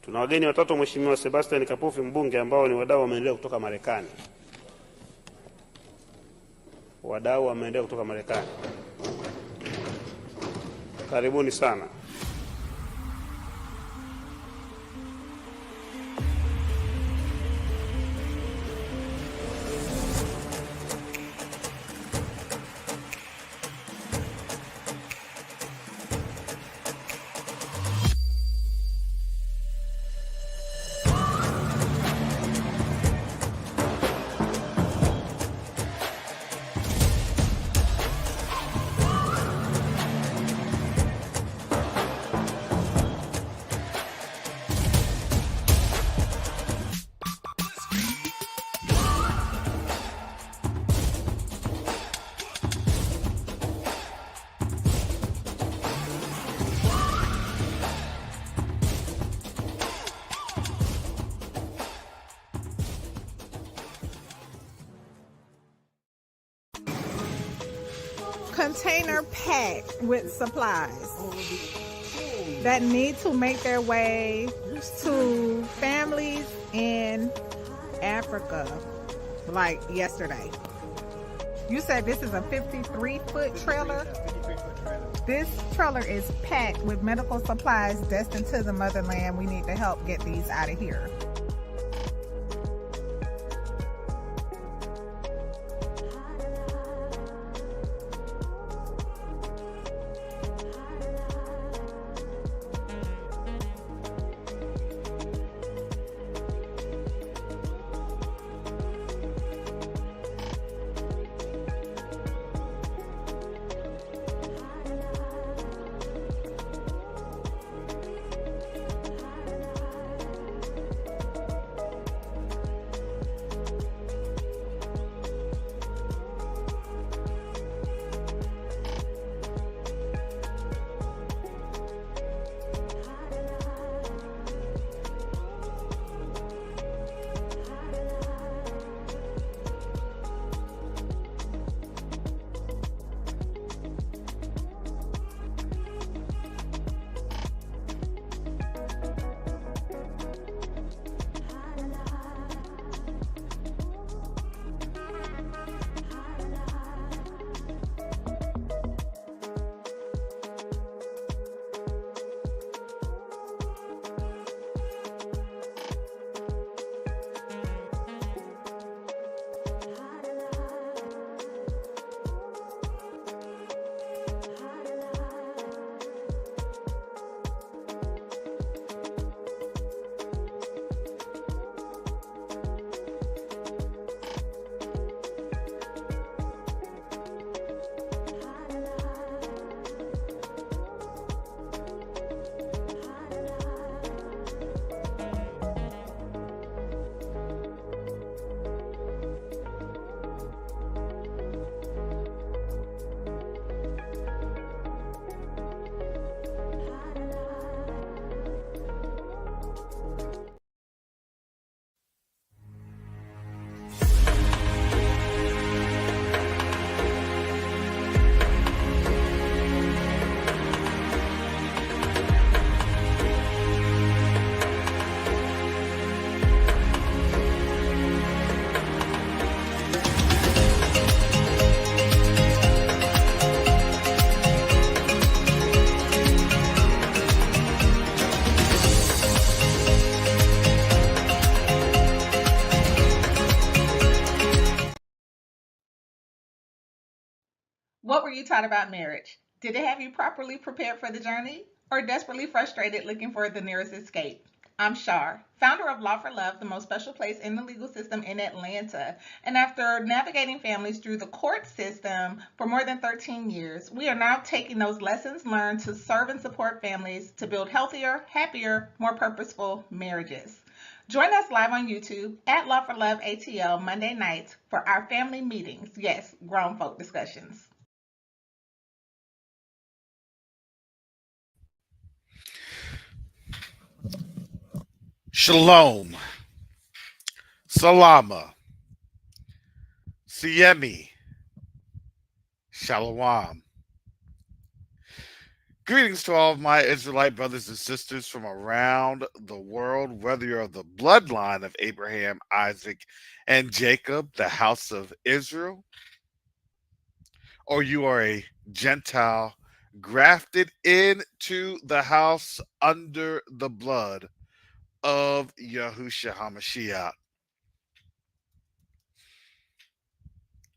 Tuna wageni watatu, Mheshimiwa Sebastian Kapufi mbunge, ambao ni wadau wa maendeleo kutoka Marekani. Wadau wa maendeleo kutoka Marekani, karibuni sana. Container packed with supplies that need to make their way to families in Africa, like yesterday. You said this is a 53-foot trailer? This trailer is packed with medical supplies destined to the motherland. We need to help get these out of here. What were you taught about marriage? Did it have you properly prepared for the journey or desperately frustrated looking for the nearest escape? I'm Shar, founder of Law for Love, the most special place in the legal system in Atlanta. And after navigating families through the court system for more than 13 years, we are now taking those lessons learned to serve and support families to build healthier, happier, more purposeful marriages. Join us live on YouTube at Law for Love ATL Monday nights for our family meetings. Yes, grown folk discussions. Shalom, Salama, Siemi, Shalom. Greetings to all of my Israelite brothers and sisters from around the world, whether you're of the bloodline of Abraham, Isaac, and Jacob, the house of Israel, or you are a Gentile grafted into the house under the blood of Yahushua HaMashiach.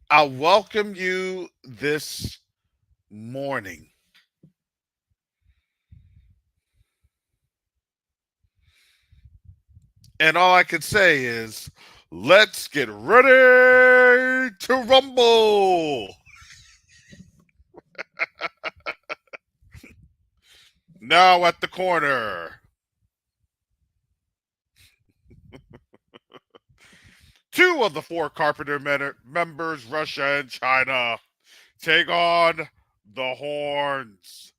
I welcome you this morning. And all I can say is, let's get ready to rumble. Now at the corner, two of the four Carpenter members, Russia and China, take on the horns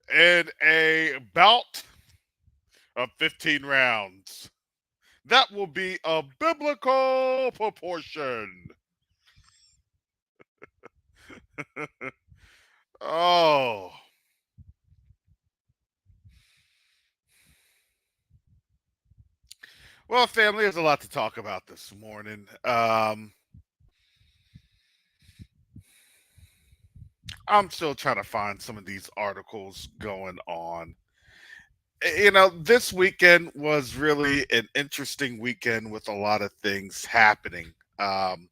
in a bout of 15 rounds. That will be a biblical proportion. Oh, well, family, there's a lot to talk about this morning. I'm still trying to find some of these articles going on. This weekend was really an interesting weekend with a lot of things happening. Um,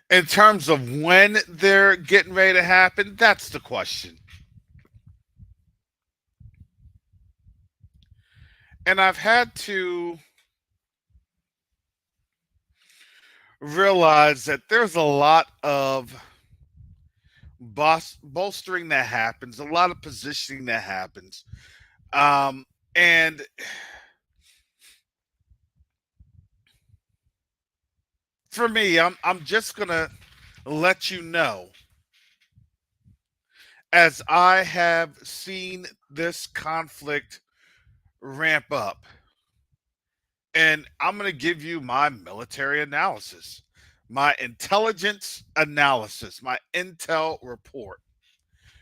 in terms of when they're getting ready to happen, that's the question. And I've had to realize that there's a lot of bolstering that happens, a lot of positioning that happens. And for me, I'm just gonna let you know, as I have seen this conflict ramp up, and I'm gonna give you my military analysis, my intelligence analysis, my intel report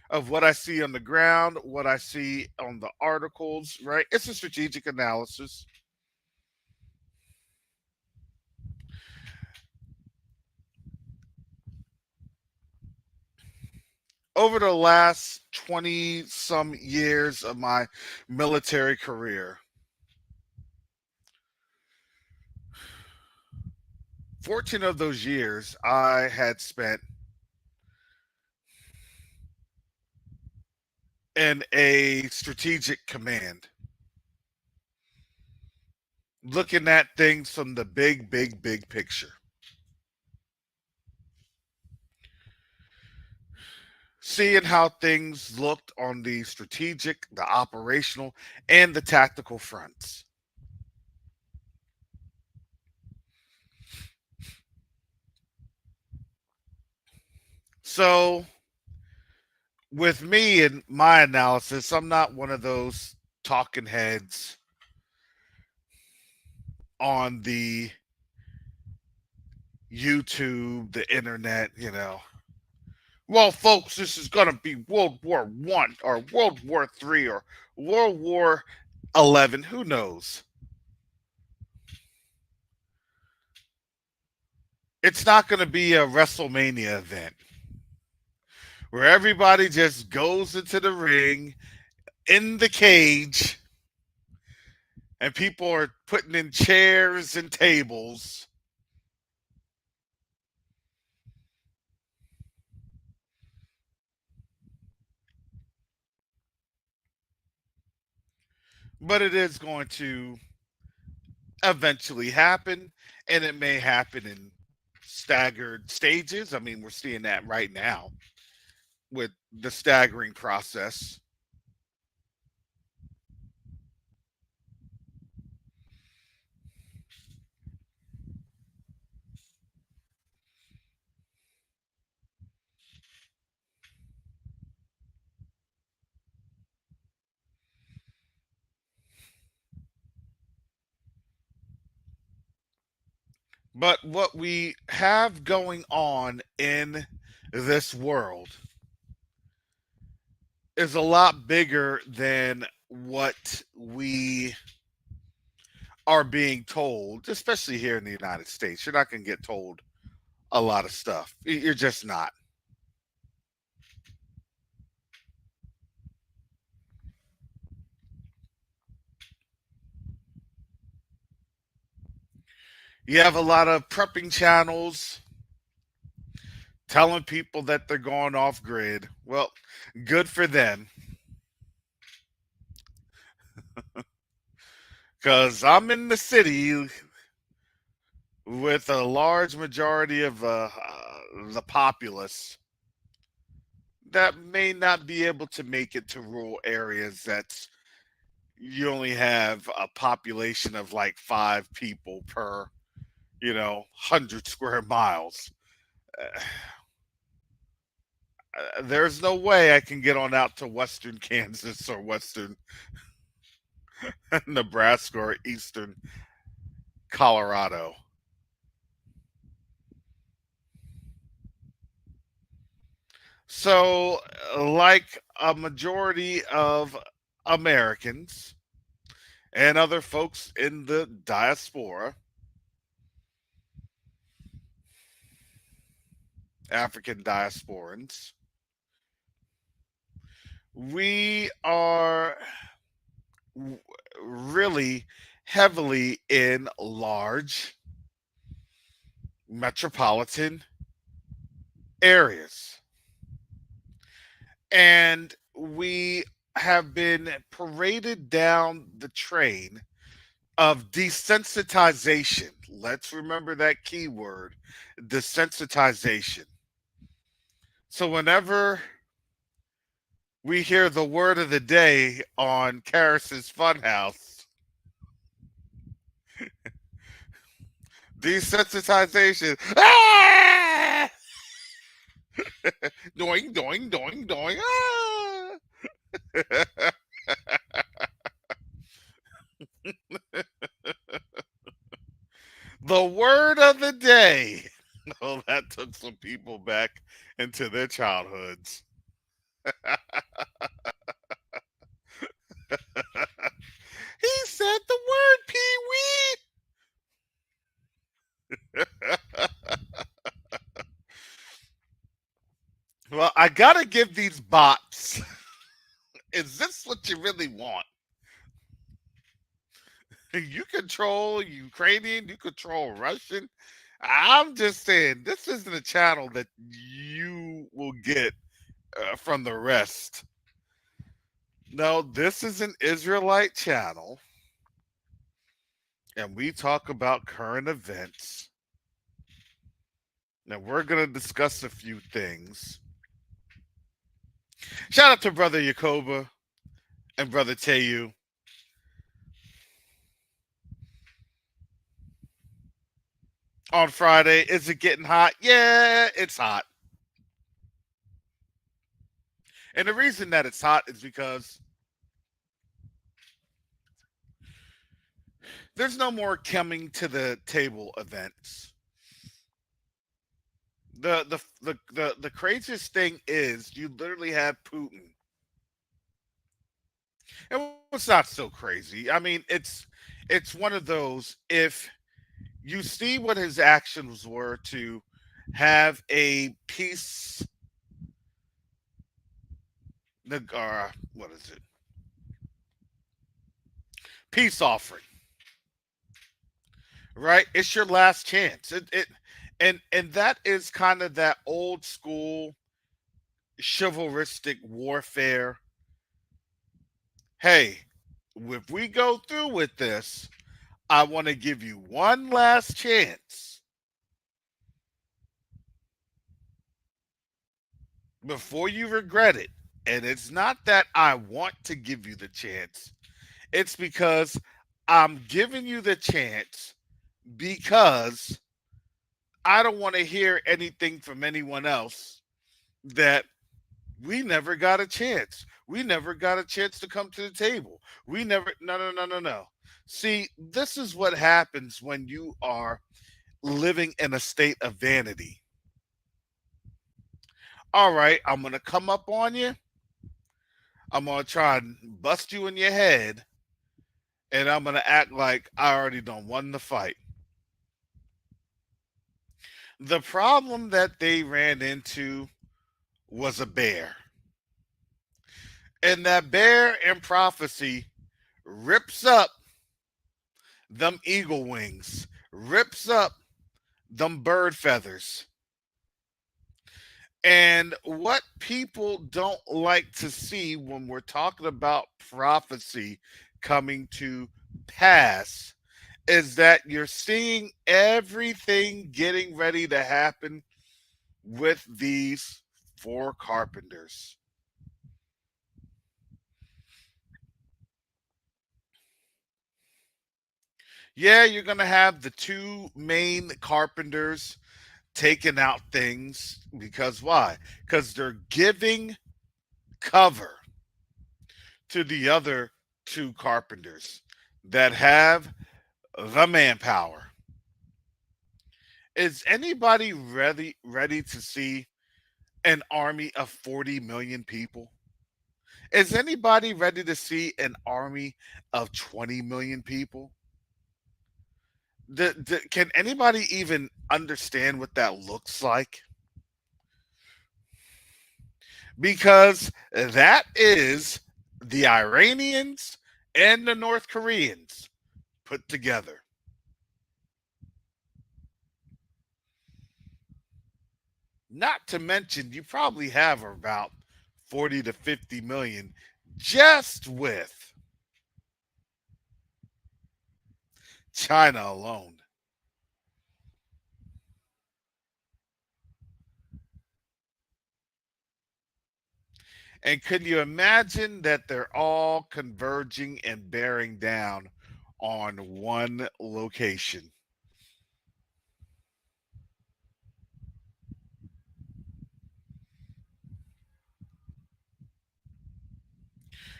of what I see on the ground, what I see on the articles, right? It's a strategic analysis. Over the last 20 some years of my military career, 14 of those years I had spent in a strategic command, looking at things from the big picture, seeing how things looked on the strategic, the operational, and the tactical fronts. So, with me and my analysis, I'm not one of those talking heads on the YouTube, the internet. Well, folks, this is going to be World War One or World War Three or World War 11. Who knows? It's not going to be a WrestleMania event where everybody just goes into the ring in the cage and people are putting in chairs and tables. But it is going to eventually happen, and it may happen in staggered stages. I mean, we're seeing that right now with the staggering process. But what we have going on in this world is a lot bigger than what we are being told, especially here in the United States. You're not going to get told a lot of stuff. You're just not. You have a lot of prepping channels telling people that they're going off grid. Well, good for them. Because I'm in the city with a large majority of the populace that may not be able to make it to rural areas that's you only have a population of like 5 people per 100 square miles. There's no way I can get on out to western Kansas or western Nebraska or eastern Colorado. So, like a majority of Americans and other folks in the diaspora, African diasporans, we are really heavily in large metropolitan areas. And we have been paraded down the train of desensitization. Let's remember that keyword, desensitization. So whenever we hear the word of the day on Karis's Funhouse, desensitization. Ah! Doing, doing, doing, doing. Ah! The word of the day. Oh, that took some people back into their childhoods. He said the word, Pee Wee. Well, I gotta give these bots. Is this what you really want? You control Ukrainian, you control Russian. I'm just saying, this isn't a channel that you will get from the rest. No, this is an Israelite channel, and we talk about current events. Now, we're going to discuss a few things. Shout out to Brother Yakoba and Brother Teyu. On Friday, is it getting hot? Yeah, it's hot. And the reason that it's hot is because there's no more coming to the table events. The craziest thing is you literally have Putin. And what's not so crazy? I mean, it's one of those, if you see what his actions were to have a peace, what is it? Peace offering, right? It's your last chance. And that is kind of that old school chivalristic warfare. Hey, if we go through with this, I want to give you one last chance before you regret it. And it's not that I want to give you the chance, it's because I'm giving you the chance because I don't want to hear anything from anyone else that we never got a chance. We never got a chance to come to the table. No, no, no, no, no. See, this is what happens when you are living in a state of vanity. All right, I'm going to come up on you. I'm going to try and bust you in your head, and I'm going to act like I already done won the fight. The problem that they ran into was a bear. And that bear in prophecy rips up them eagle wings, rips up them bird feathers. And what people don't like to see when we're talking about prophecy coming to pass is that you're seeing everything getting ready to happen with these four carpenters. Yeah, you're going to have the two main carpenters taking out things because why? Because they're giving cover to the other two carpenters that have the manpower. Is anybody ready to see an army of 40 million people? Is anybody ready to see an army of 20 million people? Can anybody even understand what that looks like? Because that is the Iranians and the North Koreans put together. Not to mention, you probably have about 40 to 50 million just with China alone. And could you imagine that they're all converging and bearing down on one location?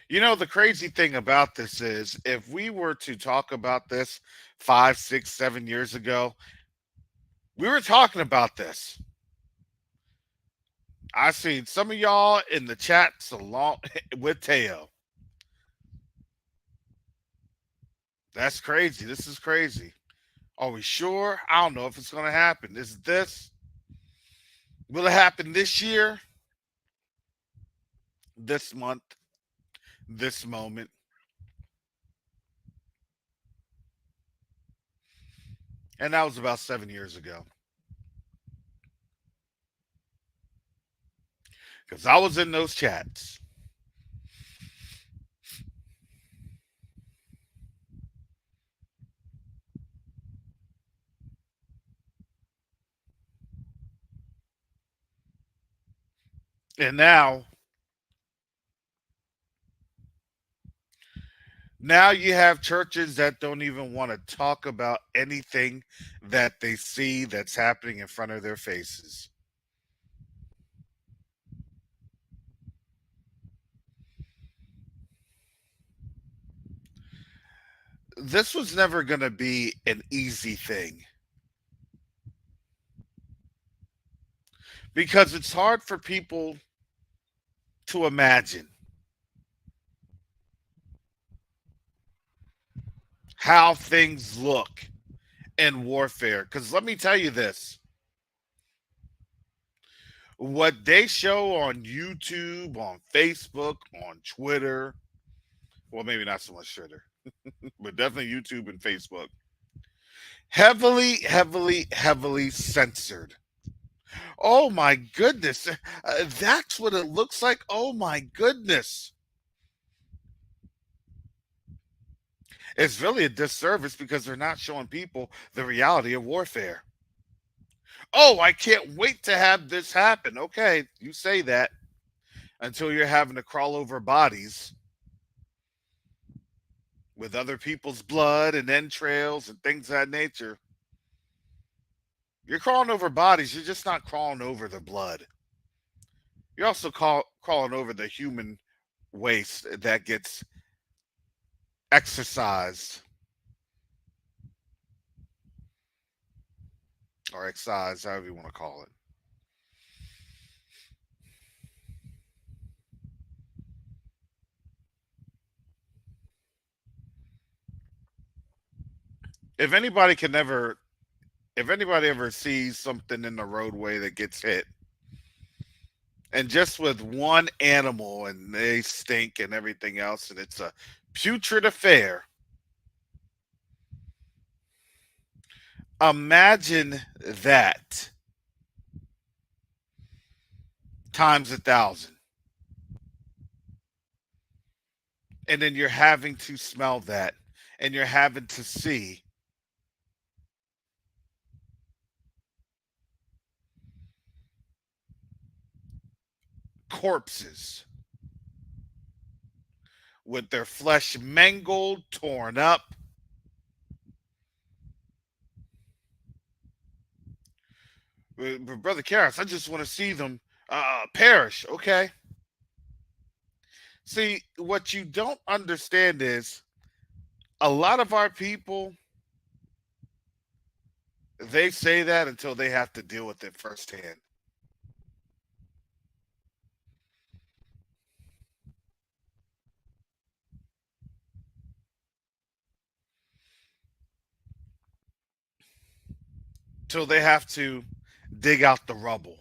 You know, the crazy thing about this is if we were to talk about this 5, 6, 7 years ago, we were talking about this. I seen some of y'all in the chats along with Teo. That's crazy. This is crazy. Are we sure? I don't know if it's going to happen. Is this? Will it happen this year? This month? This moment? And that was about 7 years ago. Because I was in those chats. And now you have churches that don't even want to talk about anything that they see that's happening in front of their faces. This was never going to be an easy thing because it's hard for people to imagine how things look in warfare. Because let me tell you this, what they show on YouTube, on Facebook, on Twitter, well, maybe not so much Twitter, but definitely YouTube and Facebook, heavily, heavily, heavily censored. Oh my goodness. That's what it looks like. Oh my goodness. It's really a disservice because they're not showing people the reality of warfare. Oh, I can't wait to have this happen. Okay, you say that until you're having to crawl over bodies with other people's blood and entrails and things of that nature. You're crawling over bodies, you're just not crawling over the blood. You're also crawling over the human waste that gets exercised or excise, however you want to call it. If anybody can ever, if anybody ever sees something in the roadway that gets hit, and just with one animal and they stink and everything else, and it's a putrid affair, imagine that times 1,000. And then you're having to smell that, and you're having to see corpses with their flesh mangled, torn up. Brother Karras, I just want to see them perish. Okay. See, what you don't understand is a lot of our people, they say that until they have to deal with it firsthand. Till they have to dig out the rubble.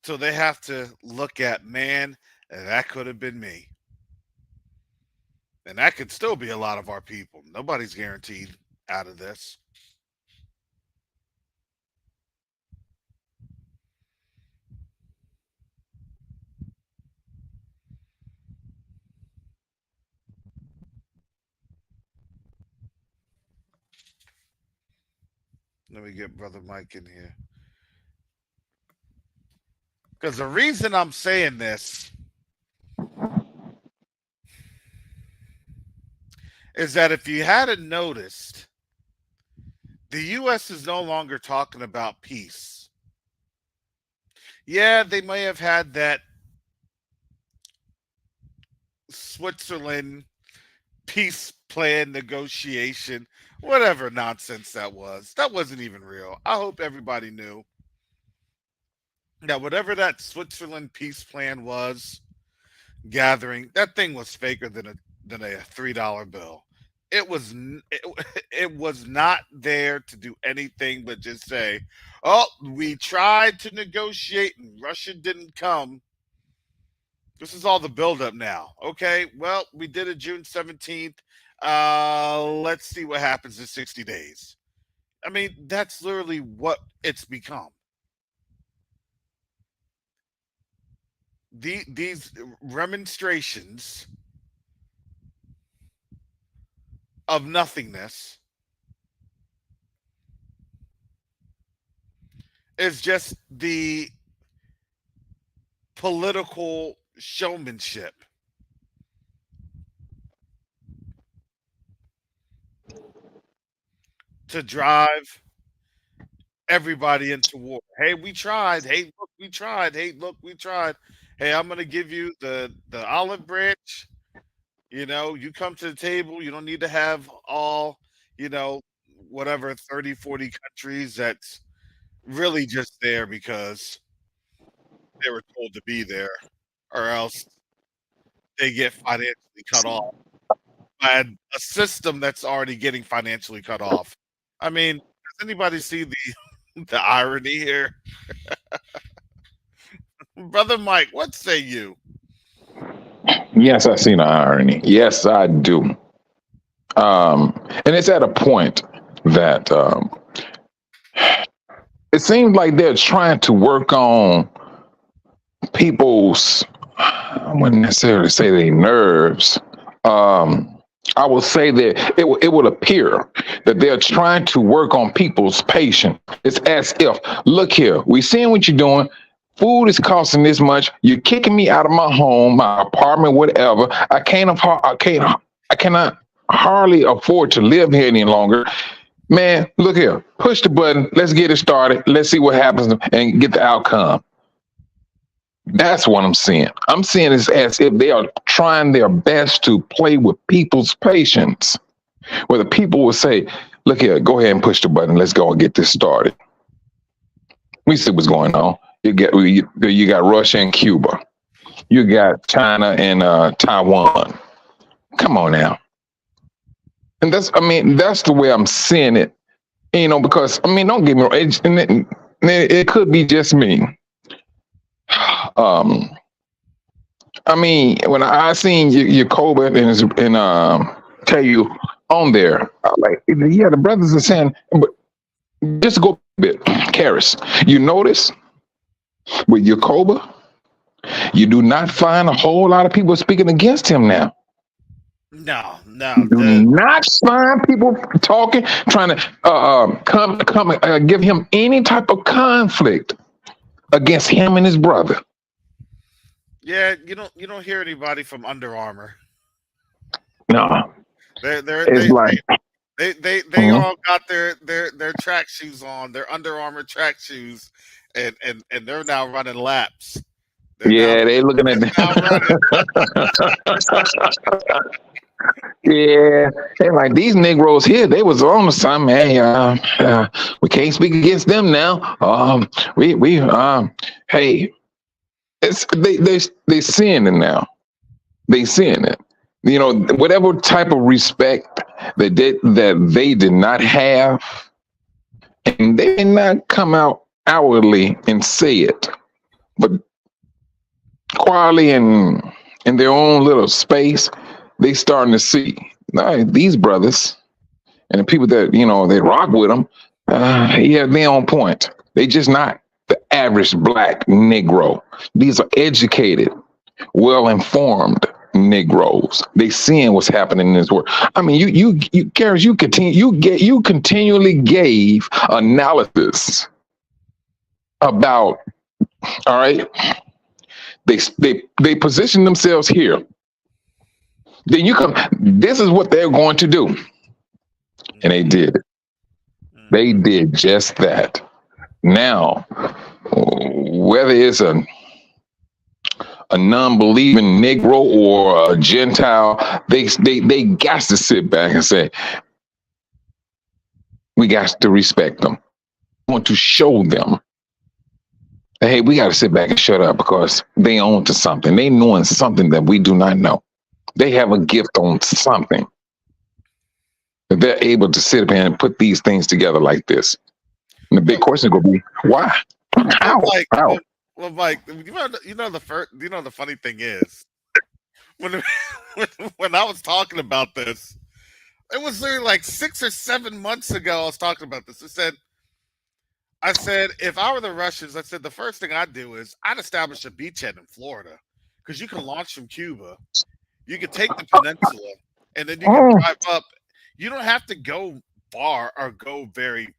Till they have to look at, man, that could have been me. And that could still be a lot of our people. Nobody's guaranteed out of this. Let me get Brother Mike in here. Because the reason I'm saying this is that if you hadn't noticed, the U.S. is no longer talking about peace. Yeah, they may have had that Switzerland peace plan negotiation, whatever nonsense that was. That wasn't even real. I hope everybody knew that whatever that Switzerland peace plan was gathering, that thing was faker than a $3 bill. It was not there to do anything but just say, "Oh, we tried to negotiate and Russia didn't come." This is all the buildup now. Okay, well, we did it June 17th. Let's see what happens in 60 days. I mean, that's literally what it's become. These remonstrations of nothingness is just the political showmanship to drive everybody into war. Hey, we tried. Hey, look, we tried. Hey, look, we tried. Hey, I'm gonna give you the olive branch. You know, you come to the table. You don't need to have all, you know, whatever 30, 40 countries that's really just there because they were told to be there, or else they get financially cut off by a system that's already getting financially cut off. I mean, does anybody see the the irony here? Brother Mike, what say you? Yes, I see the irony. Yes, I do. And it's at a point that it seems like they're trying to work on people's, I wouldn't necessarily say their nerves. I will say that it would appear that they're trying to work on people's patience. It's as if, look here, we seeing what you're doing. Food is costing this much. You're kicking me out of my home, my apartment, whatever. I cannot hardly afford to live here any longer. Man, look here. Push the button. Let's get it started. Let's see what happens and get the outcome. That's what I'm seeing. I'm seeing it as if they are trying their best to play with people's patience. Where the people will say, Look here, go ahead and push the button. Let's go and get this started. We see what's going on. You got Russia and Cuba. You got China and Taiwan. Come on now. And that's the way I'm seeing it. Because don't get me wrong. It could be just me. When I seen your Kobe and tell you on there, like, yeah, the brothers are saying, but just go a bit, Karis. You notice with Yacoba, you do not find a whole lot of people speaking against him now. No. You do not find people talking, trying to give him any type of conflict against him and his brother. Yeah, you don't hear anybody from Under Armour. No, they all got their track shoes on, their Under Armour track shoes, and they're now running laps. They looking at yeah, they're like, these Negroes here, they was on to something. Hey, we can't speak against them now. Hey, it's they seeing it now. They seeing it. Whatever type of respect that they did not have, and they did not come out outwardly and say it, but quietly in their own little space, they starting to see these brothers and the people that they rock with them. They on point. They just not the average black Negro. These are educated, well-informed Negroes. They seeing what's happening in this world. Karis, you continually gave analysis about. All right, they position themselves here. Then you come. This is what they're going to do, and they did it. They did just that. Now, whether it's a non-believing Negro or a Gentile, they got to sit back and say, we got to respect them. We want to show them, hey, we got to sit back and shut up because they own to something. They knowing something that we do not know. They have a gift on something. They're able to sit up here and put these things together like this. And the big question is going to be, why? How? How? Well, Mike, the funny thing is, when I was talking about this, it was literally like 6 or 7 months ago I was talking about this. I said, if I were the Russians, I said, the first thing I'd do is I'd establish a beachhead in Florida because you can launch from Cuba. You can take the peninsula and then you can drive up. You don't have to go far or go very,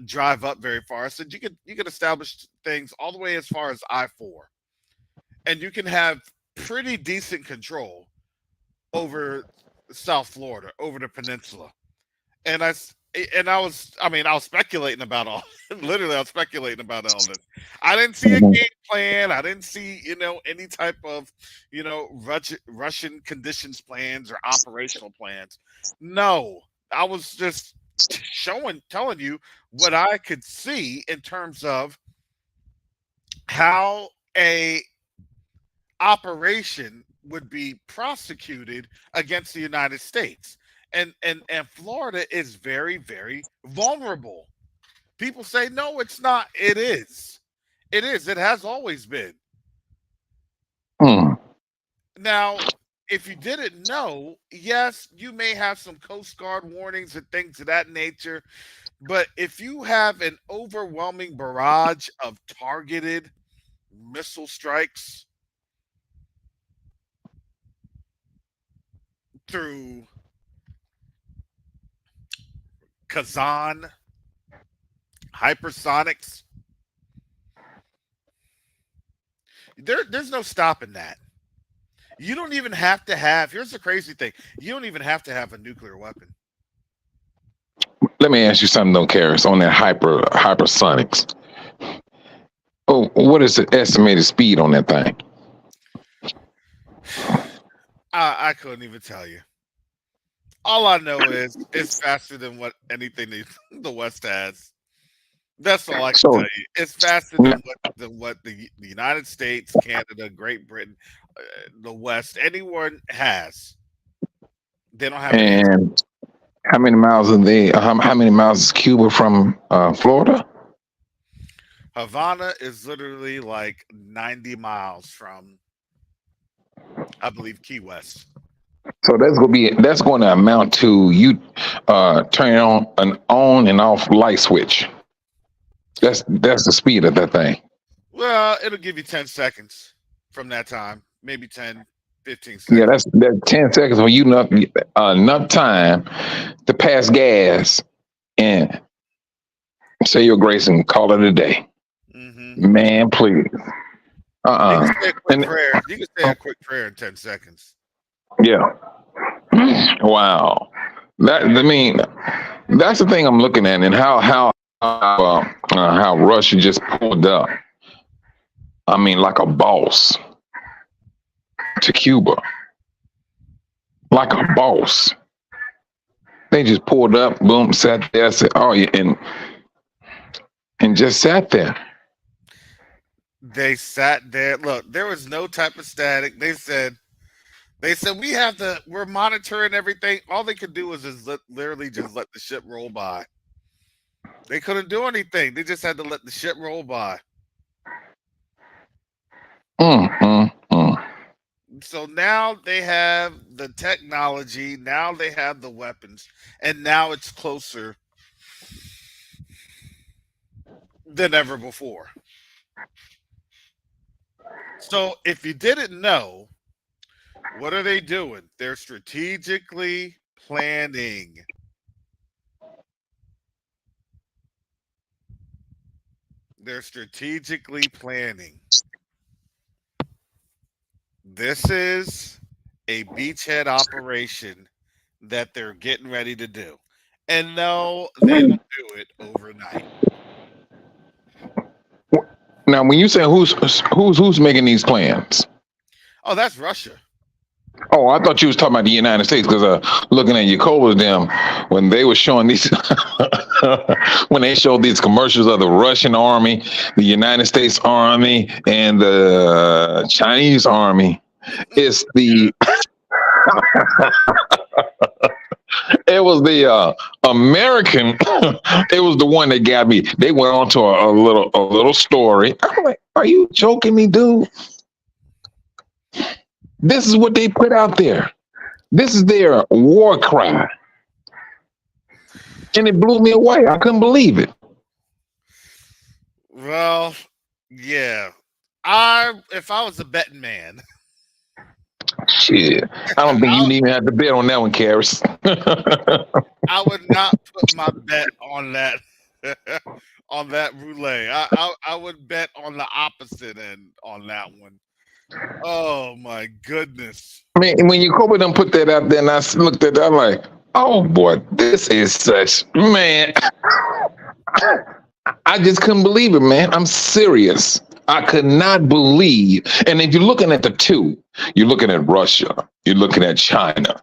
drive up very far. So you could establish things all the way as far as I-4, and you can have pretty decent control over South Florida, over the peninsula. And I was speculating about all. Literally, I was speculating about all this. I didn't see a game plan. I didn't see any type of Russian conditions plans or operational plans. No, I was just telling you what I could see in terms of how a operation would be prosecuted against the United States. And Florida is very, very vulnerable. People say, no, it's not. It is. It is. It has always been. Now, if you didn't know, yes, you may have some Coast Guard warnings and things of that nature. But if you have an overwhelming barrage of targeted missile strikes through Kazan, hypersonics, there's no stopping that. You don't even have to have, here's the crazy thing, you don't even have to have a nuclear weapon. Let me ask you something though, Karis, on that hypersonics. Oh, what is the estimated speed on that thing? I couldn't even tell you. All I know is it's faster than what anything the West has. That's all I can tell So you. It's faster than what the United States, Canada, Great Britain, the West, anyone has. They don't have an answer. and how many miles are they? How many miles is Cuba from Florida? Havana is literally like 90 miles from, I believe, Key West. So that's going to amount to you turning on an on and off light switch. That's the speed of that thing. Well, it'll give you 10 seconds from that time, maybe 10, 15 Yeah, seconds. that's 10 seconds when you enough time to pass gas and say your grace and call it a day. Hmm. Man, please. You can say a quick And prayer. You can say a quick prayer in 10 seconds. yeah, wow. I mean, that's the thing I'm looking at, and how Russia just pulled up. I mean, like a boss to Cuba, like a boss. They just pulled up, boom, sat there, said, "Oh, yeah," and just sat there. They sat there. Look, there was no type of static. They said we're monitoring everything. All they could do was literally just let the ship roll by. They couldn't do anything. They just had to let the ship roll by. Mm, mm, mm. So now they have the technology, now they have the weapons, and now it's closer than ever before. So if you didn't know, what are they doing? They're strategically planning. They're strategically planning. This is a beachhead operation that they're getting ready to do. And no, they don't do it overnight. Now, when you say who's making these plans? Oh, that's Russia. Oh, I thought you was talking about the United States because looking at Yakova's them when they were showing these when they showed these commercials of the Russian army, the United States army, and the Chinese army. It's the it was the American. It was the one that got me. They went on to a little story. I'm like, are you joking me, dude? This is what they put out there. This is their war cry. And it blew me away. I couldn't believe it. Well, yeah. If I was a betting man, Shit. I don't think you even have to bet on that one, Karis. I would not put my bet on that on that roulette. I would bet on the opposite end on that one. Oh my goodness. I mean, when you Kobe done put that out there and I looked at that, I'm like, oh boy, this is such, man. I just couldn't believe it, man. I'm serious. I could not believe. And if you're looking at the two, you're looking at Russia, you're looking at China.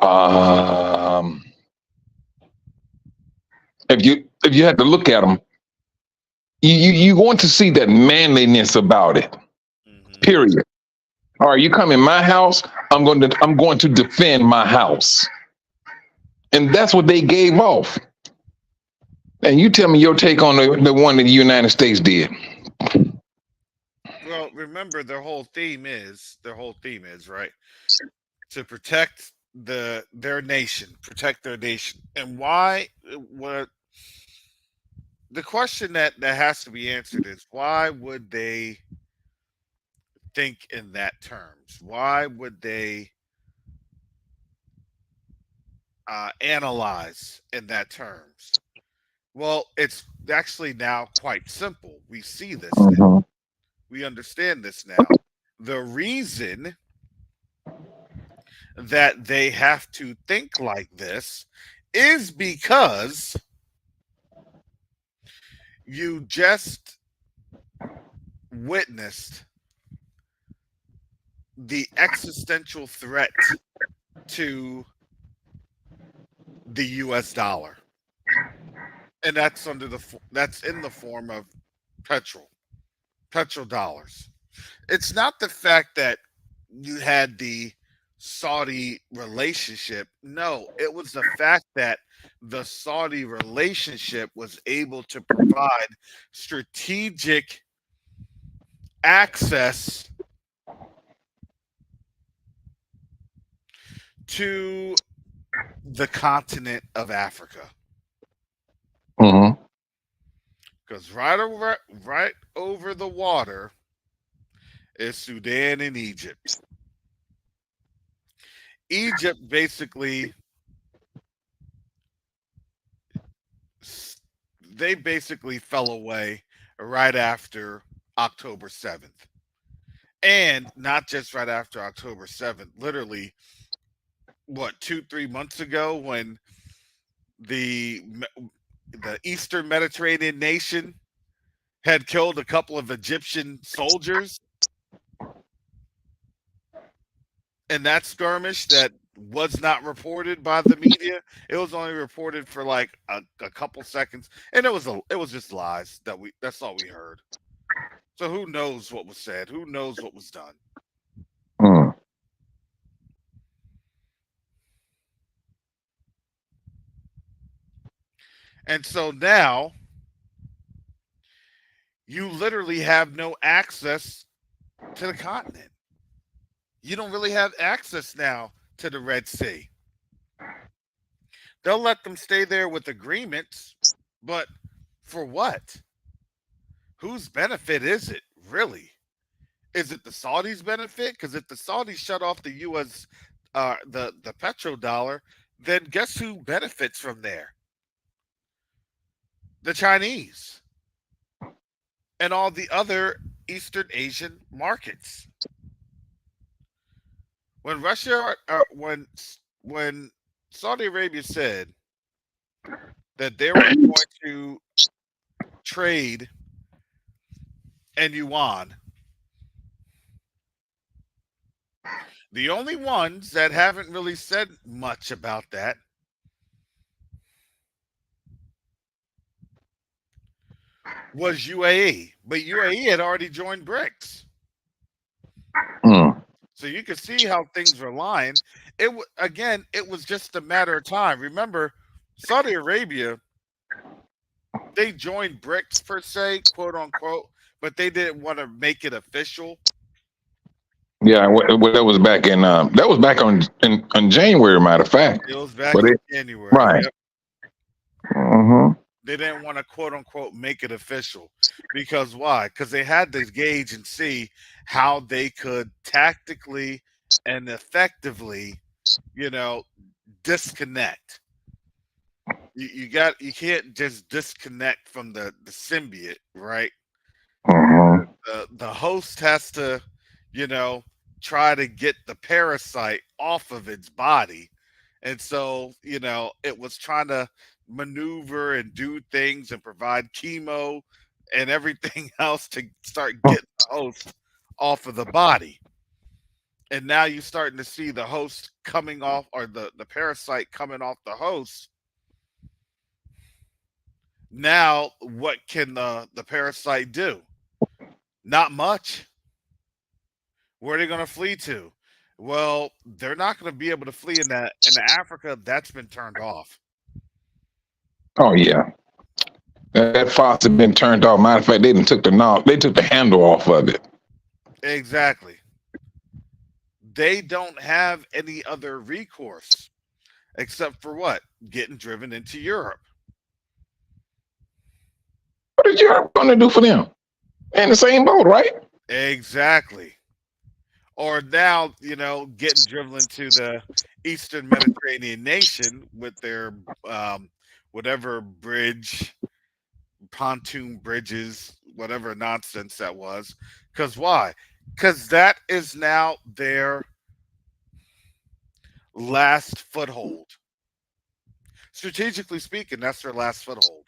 Um, if you had to look at them, you want to see that manliness about it. Mhm. Period. All right, you come in my house, I'm going to defend my house. And that's what they gave off. And you tell me your take on the one that the United States did. Well, remember their whole theme is right to protect their nation, protect their nation. And why what the question that has to be answered is why would they think in that terms? Why would they analyze in that terms? Well, it's actually now quite simple. We see this now. Mhm. We understand this now. The reason that they have to think like this is because you just witnessed the existential threat to the U.S. dollar, and that's that's in the form of petrol, petrodollars. It's not the fact that you had the Saudi relationship. No, it was the fact that the Saudi relationship was able to provide strategic access to the continent of Africa. Hmm. Because right over the water is Sudan and Egypt. Egypt basically they basically fell away right after October 7th. And not just right after October 7th, literally what 2-3 months ago when the the Eastern Mediterranean nation had killed a couple of Egyptian soldiers in that skirmish that was not reported by the media. It was only reported for like a couple seconds, and it was just lies that's all we heard. So who knows what was said? Who knows what was done? Mm. And so now you literally have no access to the continent. You don't really have access now to the Red Sea. They'll let them stay there with agreements, but for what? Whose benefit is it, really? Is it the Saudis' benefit? Because if the Saudis shut off the U.S. The petrodollar, then guess who benefits from there? The Chinese and all the other Eastern Asian markets. When when Saudi Arabia said that they were going to trade in yuan, the only ones that haven't really said much about that was UAE, but UAE had already joined BRICS. Mm. So you can see how things were lying. Again, it was just a matter of time. Remember, Saudi Arabia, they joined BRICS per se, quote unquote, but they didn't want to make it official. Yeah, that was back on January, matter of fact. It was back But in it January. right. Yep. Hmm. They didn't want to quote unquote make it official because why? Because they had to gauge and see how they could tactically and effectively, you know, disconnect. You can't just disconnect from the symbiote, right? Hmm. The host has to, you know, try to get the parasite off of its body. And so, it was trying to maneuver and do things and provide chemo and everything else to start getting the host off of the body. And now you're starting to see the host coming off, or the parasite coming off the host. Now, what can the parasite do? Not much. Where are they going to flee to? Well, they're not going to be able to flee in Africa. That's been turned off. Oh yeah, that faucet been turned off. Matter of fact, they took the handle off of it. Exactly. They don't have any other recourse except for what? Getting driven into Europe. What is Europe going to do for them? In the same boat, right? Exactly. Or now, getting driven into the Eastern Mediterranean nation with their um, whatever pontoon bridges, whatever nonsense that was. Because why? Because that is now their last foothold. Strategically speaking, that's their last foothold.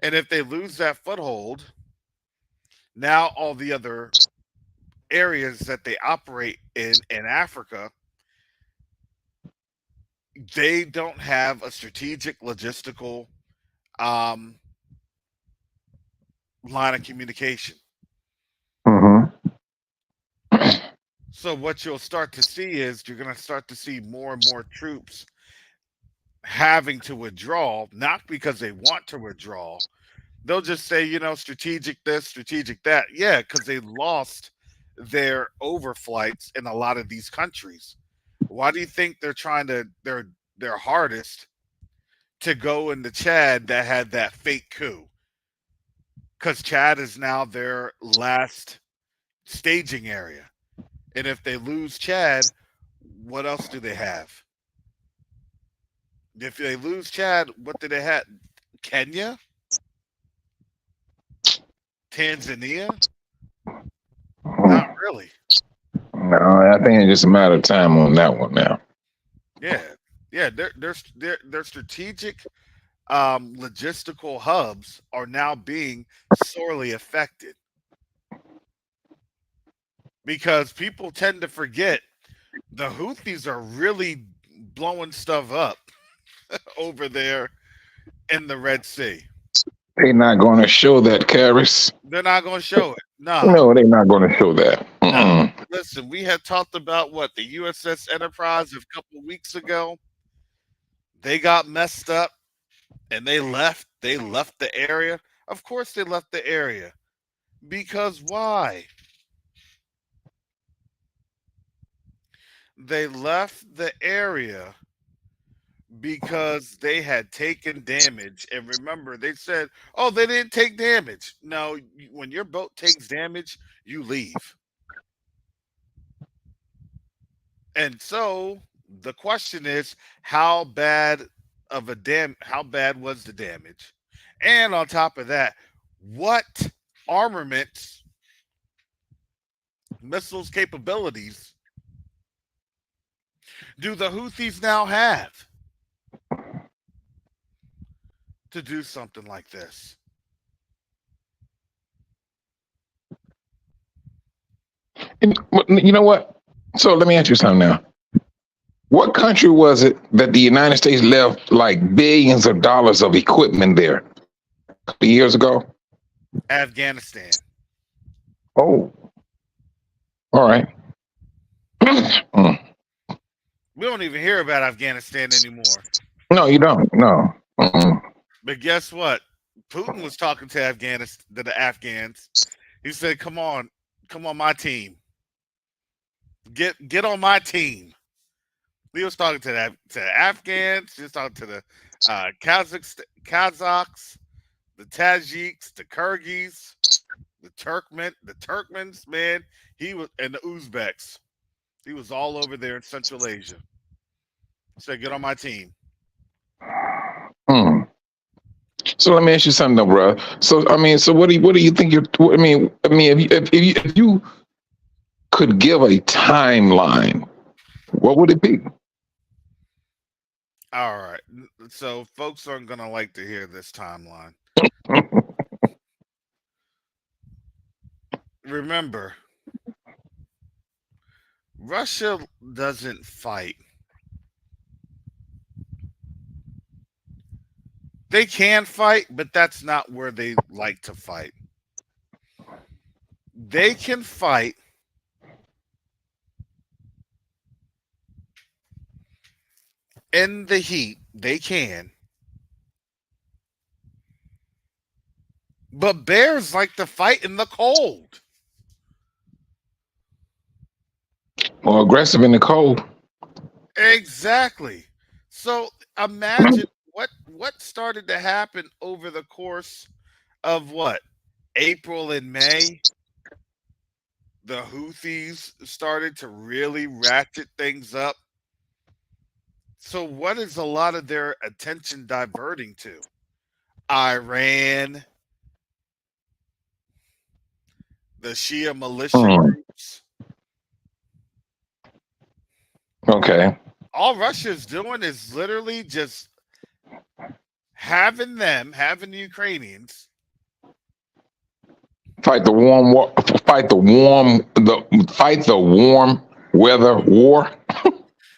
And if they lose that foothold, now all the other areas that they operate in Africa, they don't have a strategic logistical um, line of communication. Hmm. So what you'll start to see is you're going to start to see more and more troops having to withdraw, not because they want to withdraw. They'll just say, strategic this, strategic that. Yeah, because they lost their overflights in a lot of these countries. Why do you think they're trying to their hardest to go into Chad that had that fake coup? Because Chad is now their last staging area. And if they lose Chad, what else do they have? If they lose Chad, what do they have? Kenya? Tanzania? Not really. No, I think it's just a matter of time on that one now. Yeah. Yeah, their strategic logistical hubs are now being sorely affected because people tend to forget the Houthis are really blowing stuff up over there in the Red Sea. They're not going to show that, Karis. They're not going to show it. Nah, No, they're not going to show that. nah. Mm-mm. Listen, we had talked about what the USS Enterprise a couple of weeks ago. They got messed up and they left. They left the area. Of course, they left the area because why? They left the area because they had taken damage. And remember, they said, oh, they didn't take damage. No, when your boat takes damage, you leave. And so the question is, how bad was the damage? And on top of that, what armaments, missiles capabilities do the Houthis now have to do something like this? And you know what? So let me ask you something now. What country was it that the United States left like billions of dollars of equipment there a couple years ago? Afghanistan. Oh, all right. Mm. We don't even hear about Afghanistan anymore. No, you don't. No. Mm-mm. But guess what? Putin was talking to the Afghans. He said, come on my team. Get on my team. He was talking to the Afghans. He was talking to the Kazakhs, the Tajiks, the Kyrgyz, the Turkmens. Man, he was, and the Uzbeks. He was all over there in Central Asia. He said, "Get on my team." Mm. So let me ask you something, though, bro. So so what do you think? If you could give a timeline, what would it be? All right. So folks aren't gonna like to hear this timeline. Remember, Russia doesn't fight. They can fight, but that's not where they like to fight. They can fight in the heat. They can. But bears like to fight in the cold. More aggressive in the cold. Exactly. So imagine what started to happen over the course of what? April and May. The Houthis started to really ratchet things up. So what is a lot of their attention diverting to? Iran, the Shia militia groups. Okay. All Russia's doing is literally just having the Ukrainians fight the warm weather war.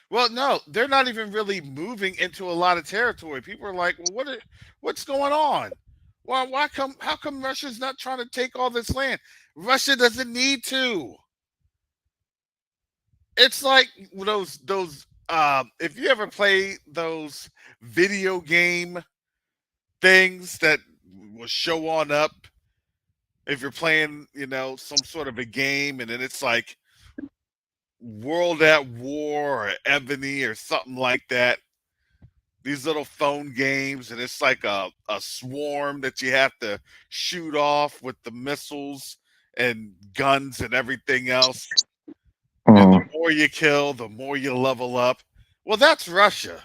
Well, no, they're not even really moving into a lot of territory. People are like, "Well, what's going on? Why come how come Russia's not trying to take all this land? Russia doesn't need to." It's like those if you ever play those video game things that will show on up if you're playing, some sort of a game and then it's like World at War or Ebony or something like that. These little phone games, and it's like a swarm that you have to shoot off with the missiles and guns and everything else. And the Mm. more you kill, the more you level up. Well, that's Russia.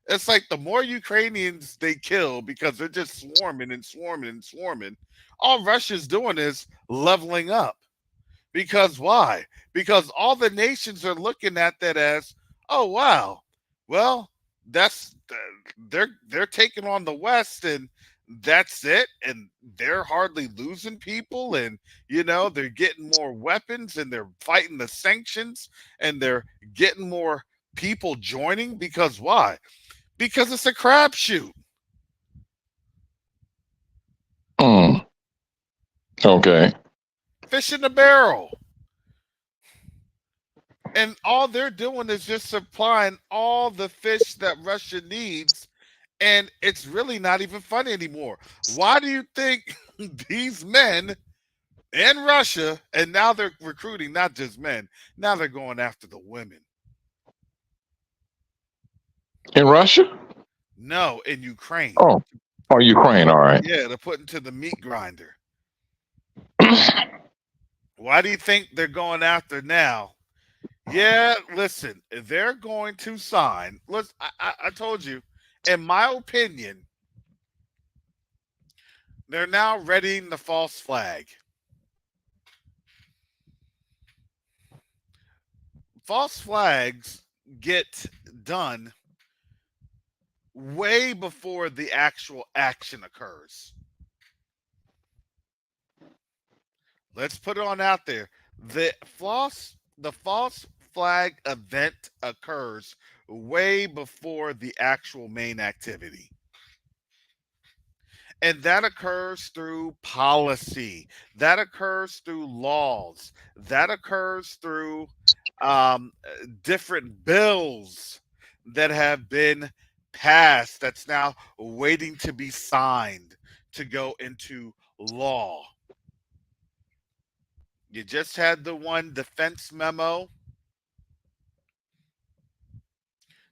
It's like the more Ukrainians they kill because they're just swarming and swarming and swarming. All Russia's doing is leveling up. Because why? Because all the nations are looking at that as, oh wow, well that's they're taking on the West and that's it, and they're hardly losing people, and they're getting more weapons and they're fighting the sanctions and they're getting more people joining because why? Because it's a crapshoot. Mm. Okay. Fish in the barrel. And all they're doing is just supplying all the fish that Russia needs. And it's really not even funny anymore. Why do you think these men in Russia, and now they're recruiting not just men, now they're going after the women? In Russia? No, in Ukraine. Oh, oh, Ukraine. All right. Yeah, they're putting to the meat grinder. Why do you think they're going after now? Yeah, listen, they're going to sign. Listen, I told you, in my opinion, they're now readying the false flag. False flags get done way before the actual action occurs. Let's put it on out there. The false flag event occurs way before the actual main activity. And that occurs through policy. That occurs through laws. That occurs through different bills that have been passed that's now waiting to be signed to go into law. You just had the one defense memo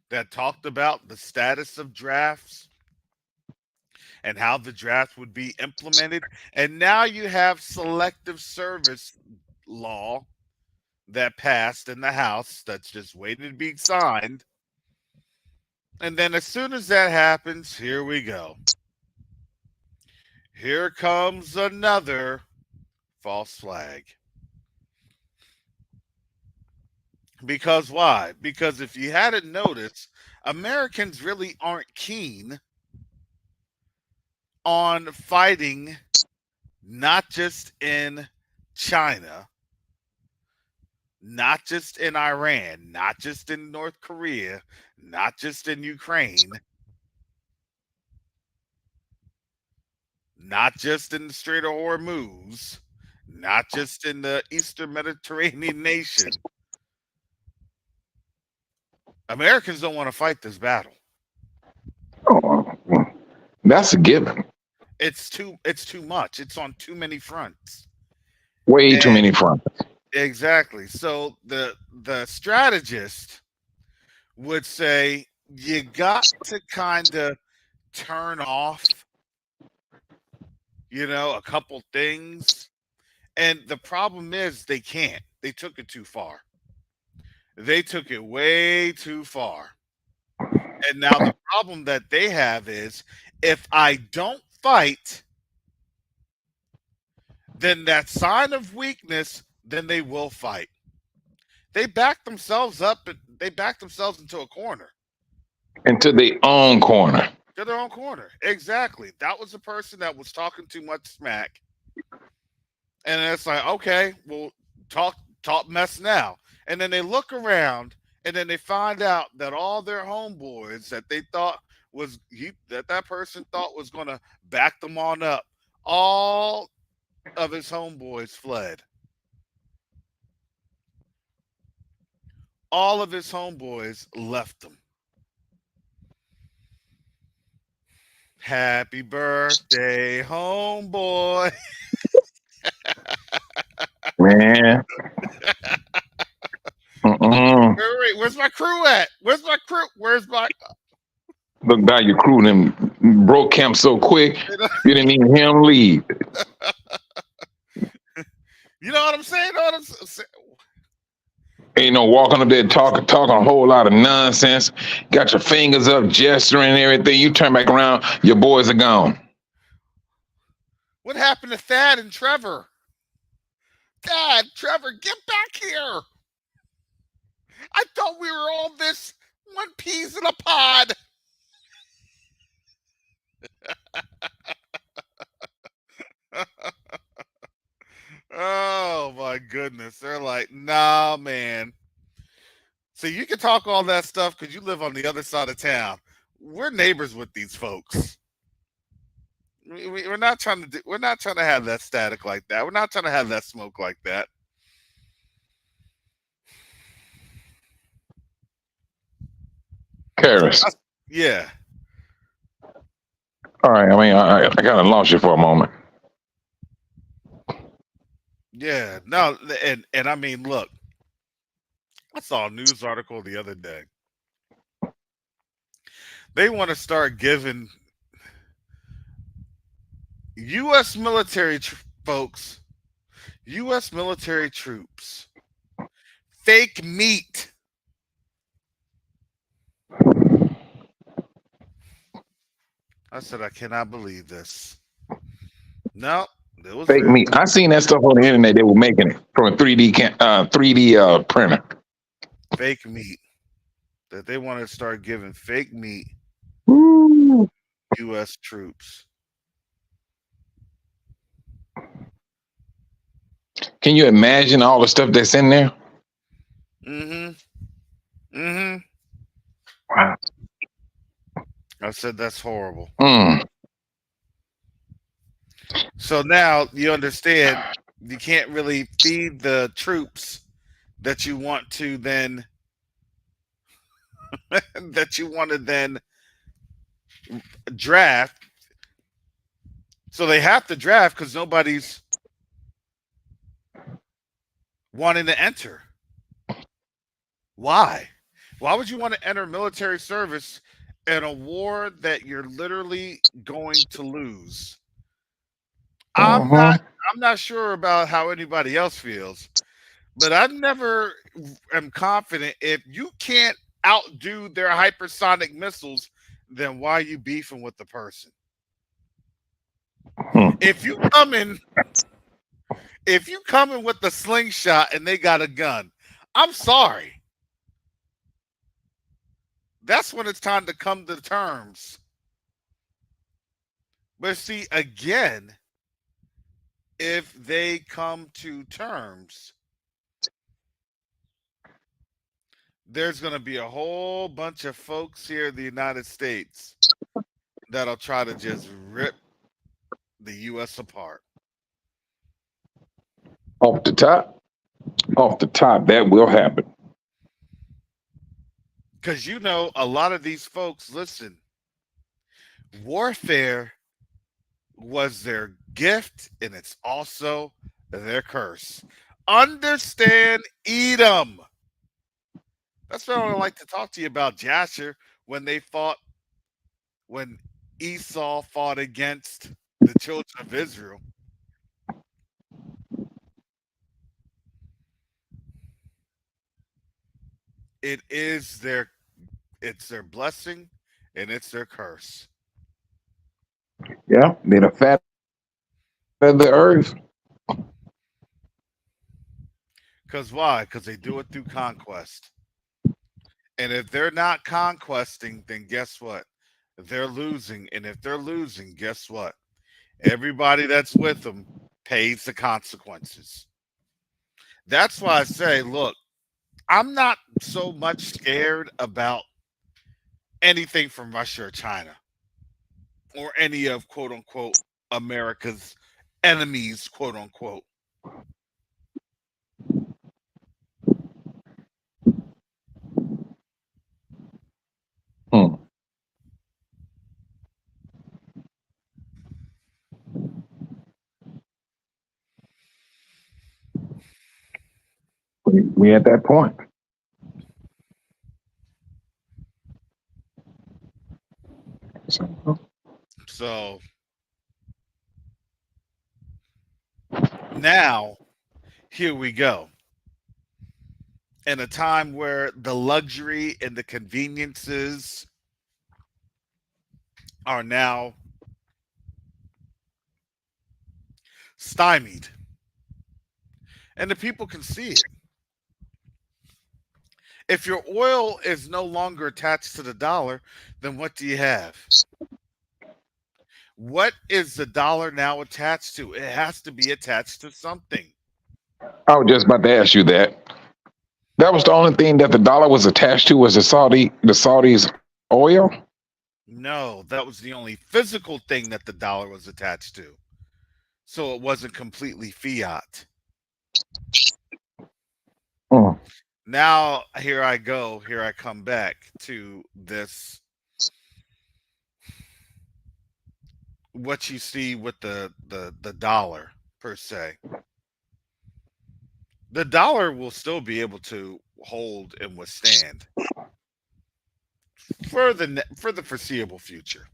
that talked about the status of drafts and how the draft would be implemented. And now you have selective service law that passed in the House that's just waiting to be signed. And then as soon as that happens, here we go. Here comes another false flag. Because why? Because if you hadn't noticed, Americans really aren't keen on fighting not just in China, not just in Iran, not just in North Korea, not just in Ukraine, not just in the Strait of Hormuz, not just in the Eastern Mediterranean nation. Americans don't want to fight this battle. Oh, that's a given. It's too much. It's on too many fronts. Way too And many fronts. exactly. So the strategist would say you got to kind of turn off, a couple things. And the problem is they can't. They took it too far. They took it way too far. And now the problem that they have is if I don't fight, then that sign of weakness, then they will fight. They back themselves up and they back themselves into a corner. Into their own corner. To their own corner. Exactly. That was the person that was talking too much smack. And it's like, okay, well, talk mess now. And then they look around and then they find out that all their homeboys that they thought that person thought was going to back them on up, all of his homeboys fled. All of his homeboys left him. Happy birthday, homeboy. Man. Mm-mm. Where's my crew at? Where's my crew? Where's my Look down your crew and them broke camp so quick, you didn't even hear him leave. You know what I'm saying? Know what I'm saying? Ain't no walking up there talking a whole lot of nonsense. Got your fingers up, gesturing and everything. You turn back around, your boys are gone. What happened to Thad and Trevor? Dad, Trevor, get back here. I thought we were all this one piece in a pod. Oh my goodness. They're like, nah, man. So you can talk all that stuff because you live on the other side of town. We're neighbors with these folks. We're not trying to we're not trying to have that static like that. We're not trying to have that smoke like that. Karis. Yeah. All right. I mean, I kind of lost you for a moment. Yeah. No, and I mean, look, I saw a news article the other day. They want to start giving U.S. military folks, U.S. military troops, fake meat. I said, I cannot believe this. No, it was Fake meat. I seen that stuff on the internet. They were making it from a 3D printer. Fake meat. That they want to start giving fake meat. Woo. U.S. troops. Can you imagine all the stuff that's in there? Mm-hmm. Mm-hmm. Wow. I said that's horrible. Mm. So now you understand you can't really feed the troops that you want to then draft. So they have to draft because nobody's wanting to enter. Why? Why would you want to enter military service in a war that you're literally going to lose? I'm not sure about how anybody else feels, but I never am confident if you can't outdo their hypersonic missiles, then why are you beefing with the person? If you come in with the slingshot and they got a gun, I'm sorry. That's when it's time to come to terms. But see, again, if they come to terms, there's going to be a whole bunch of folks here in the United States that'll try to just rip the U.S. apart. Off the top, that will happen. Because you know, a lot of these folks, listen, warfare was their gift and it's also their curse. Understand Edom. That's what I would like to talk to you about, Jasher, when Esau fought against the children of Israel. It's their blessing and it's their curse. Yeah, they're the fat of the earth. Because why? Because they do it through conquest. And if they're not conquesting, then guess what? They're losing. And if they're losing, guess what? Everybody that's with them pays the consequences. That's why I say, look, I'm not so much scared about anything from Russia or China or any of quote unquote America's enemies, quote unquote. Hmm. We at that point. So, So now here we go. In a time where the luxury and the conveniences are now stymied, and the people can see it. If your oil is no longer attached to the dollar, then what do you have? What is the dollar now attached to? It has to be attached to something. I was just about to ask you that. That was the only thing that the dollar was attached to was the Saudis oil. No, that was the only physical thing that the dollar was attached to. So it wasn't completely fiat. Hmm. Now here I go, here I come back to this, what you see with the dollar per se. The dollar will still be able to hold and withstand for the foreseeable future.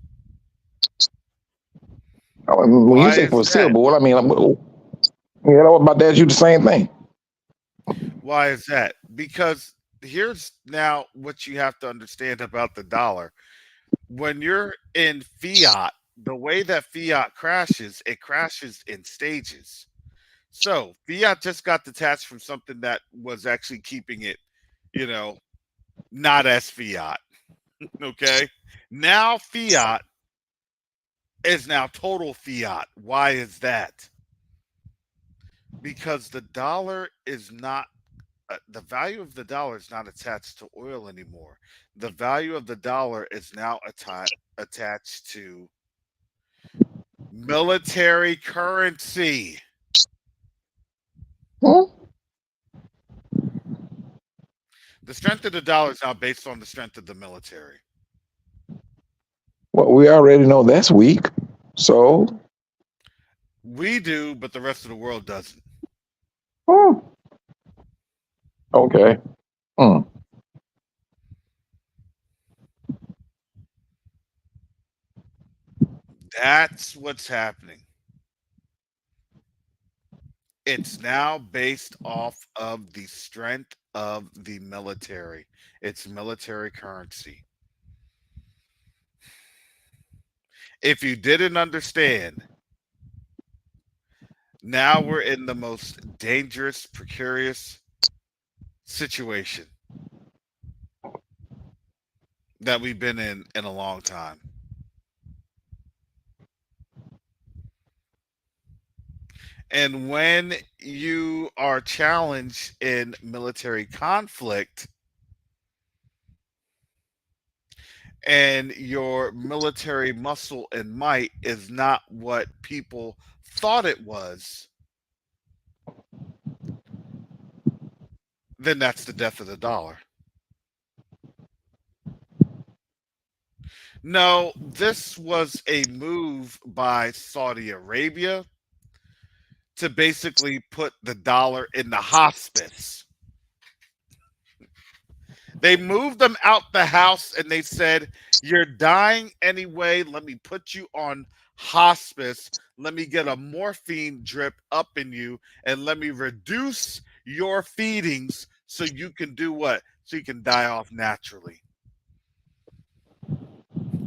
When you Why say is that? foreseeable, well, I mean, yeah, I was about to ask you the same thing. Why is that? Because here's now what you have to understand about the dollar. When you're in fiat, the way that fiat crashes, it crashes in stages. So fiat just got detached from something that was actually keeping it, you know, not as fiat. Okay. Now fiat is now total fiat. Why is that? Because the dollar is not the value of the dollar is not attached to oil anymore. The value of the dollar is now attached to military currency. Hmm? The strength of the dollar is now based on the strength of the military. Well, we already know that's weak. So, We do, but the rest of the world doesn't. hmm, okay. Hmm. That's what's happening. It's now based off of the strength of the military. It's military currency. If you didn't understand, now we're in the most dangerous, precarious situation that we've been in a long time. And when you are challenged in military conflict and your military muscle and might is not what people thought it was, then that's the death of the dollar. No, this was a move by Saudi Arabia to basically put the dollar in the hospice. They moved them out the house and they said, "You're dying anyway. Let me put you on hospice. Let me get a morphine drip up in you and let me reduce your feedings so you can do what? So you can die off naturally."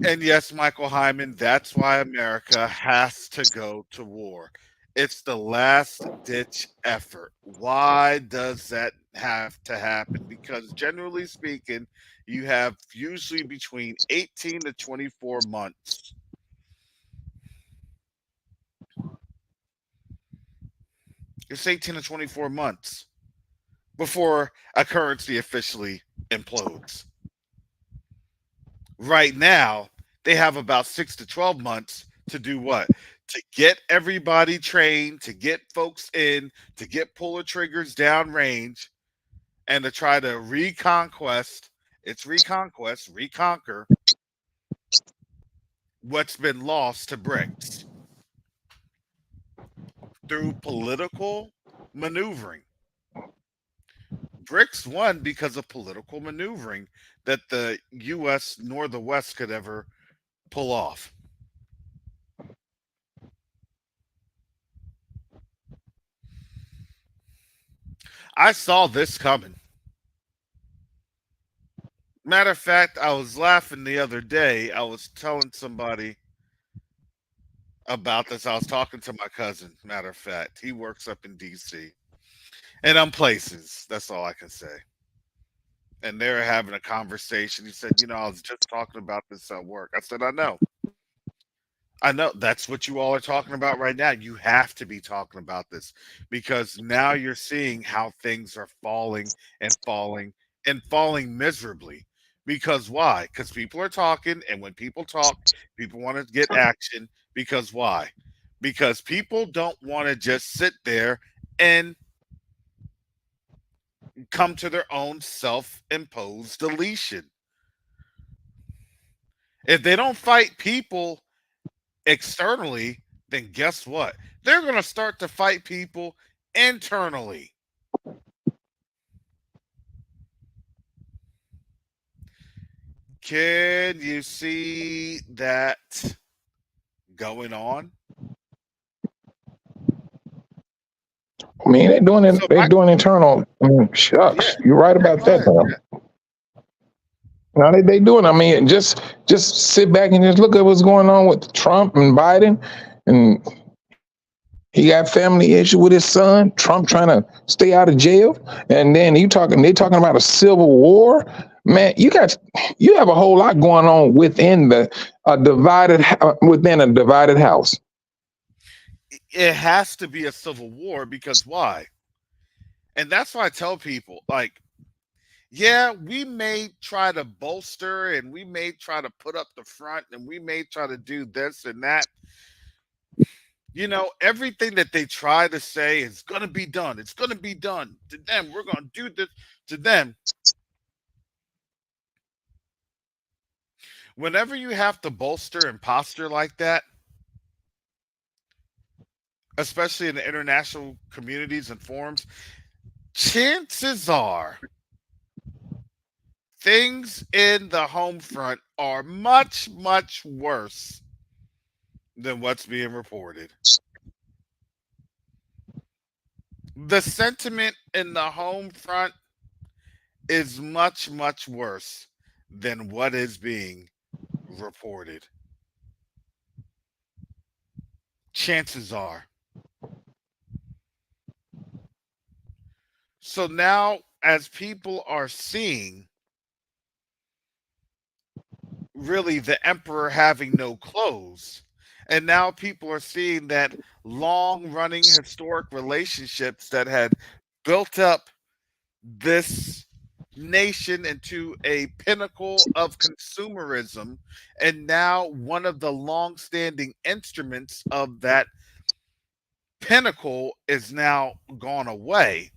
And yes, Michael Hyman, that's why America has to go to war. It's the last ditch effort. Why does that have to happen? Because generally speaking, you have usually between 18 to 24 months. It's 18 to 24 months before a currency officially implodes. Right now, they have about 6 to 12 months to do what? To get everybody trained, to get folks in, to get puller triggers downrange, and to try to reconquer what's been lost to BRICS through political maneuvering. BRICS won because of political maneuvering that the US nor the West could ever pull off. I saw this coming. Matter of fact, I was laughing the other day. I was telling somebody about this. I was talking to my cousin. Matter of fact, he works up in DC. And I'm places. That's all I can say. And they're having a conversation. He said, I was just talking about this at work. I said, I know. I know that's what you all are talking about right now. You have to be talking about this because now you're seeing how things are falling and falling and falling miserably. Because why? Because people are talking, and when people talk, people want to get action. Because why? Because people don't want to just sit there and come to their own self imposed deletion. If they don't fight people externally, then guess what? They're going to start to fight people internally. Can you see that going on? I mean, they're doing it. So, They're doing internal. I mean, yeah, shucks, you're right yeah, about go that. ahead. Yeah. Now they doing. I mean, just sit back and just look at what's going on with Trump and Biden, and he got family issue with his son. Trump trying to stay out of jail, and then they talking about a civil war. Man, you have a whole lot going on within within a divided house. It has to be a civil war because why? And that's why I tell people, like, yeah, we may try to bolster and we may try to put up the front and we may try to do this and that. Everything that they try to say is going to be done. It's going to be done to them. We're going to do this to them. Whenever you have to bolster and posture like that, especially in the international communities and forums, chances are things in the home front are much, much worse than what's being reported. The sentiment in the home front is much, much worse than what is being reported. Chances are. So now, as people are seeing really the emperor having no clothes, and now people are seeing that long running historic relationships that had built up this nation into a pinnacle of consumerism, and now one of the long-standing instruments of that pinnacle is now gone away,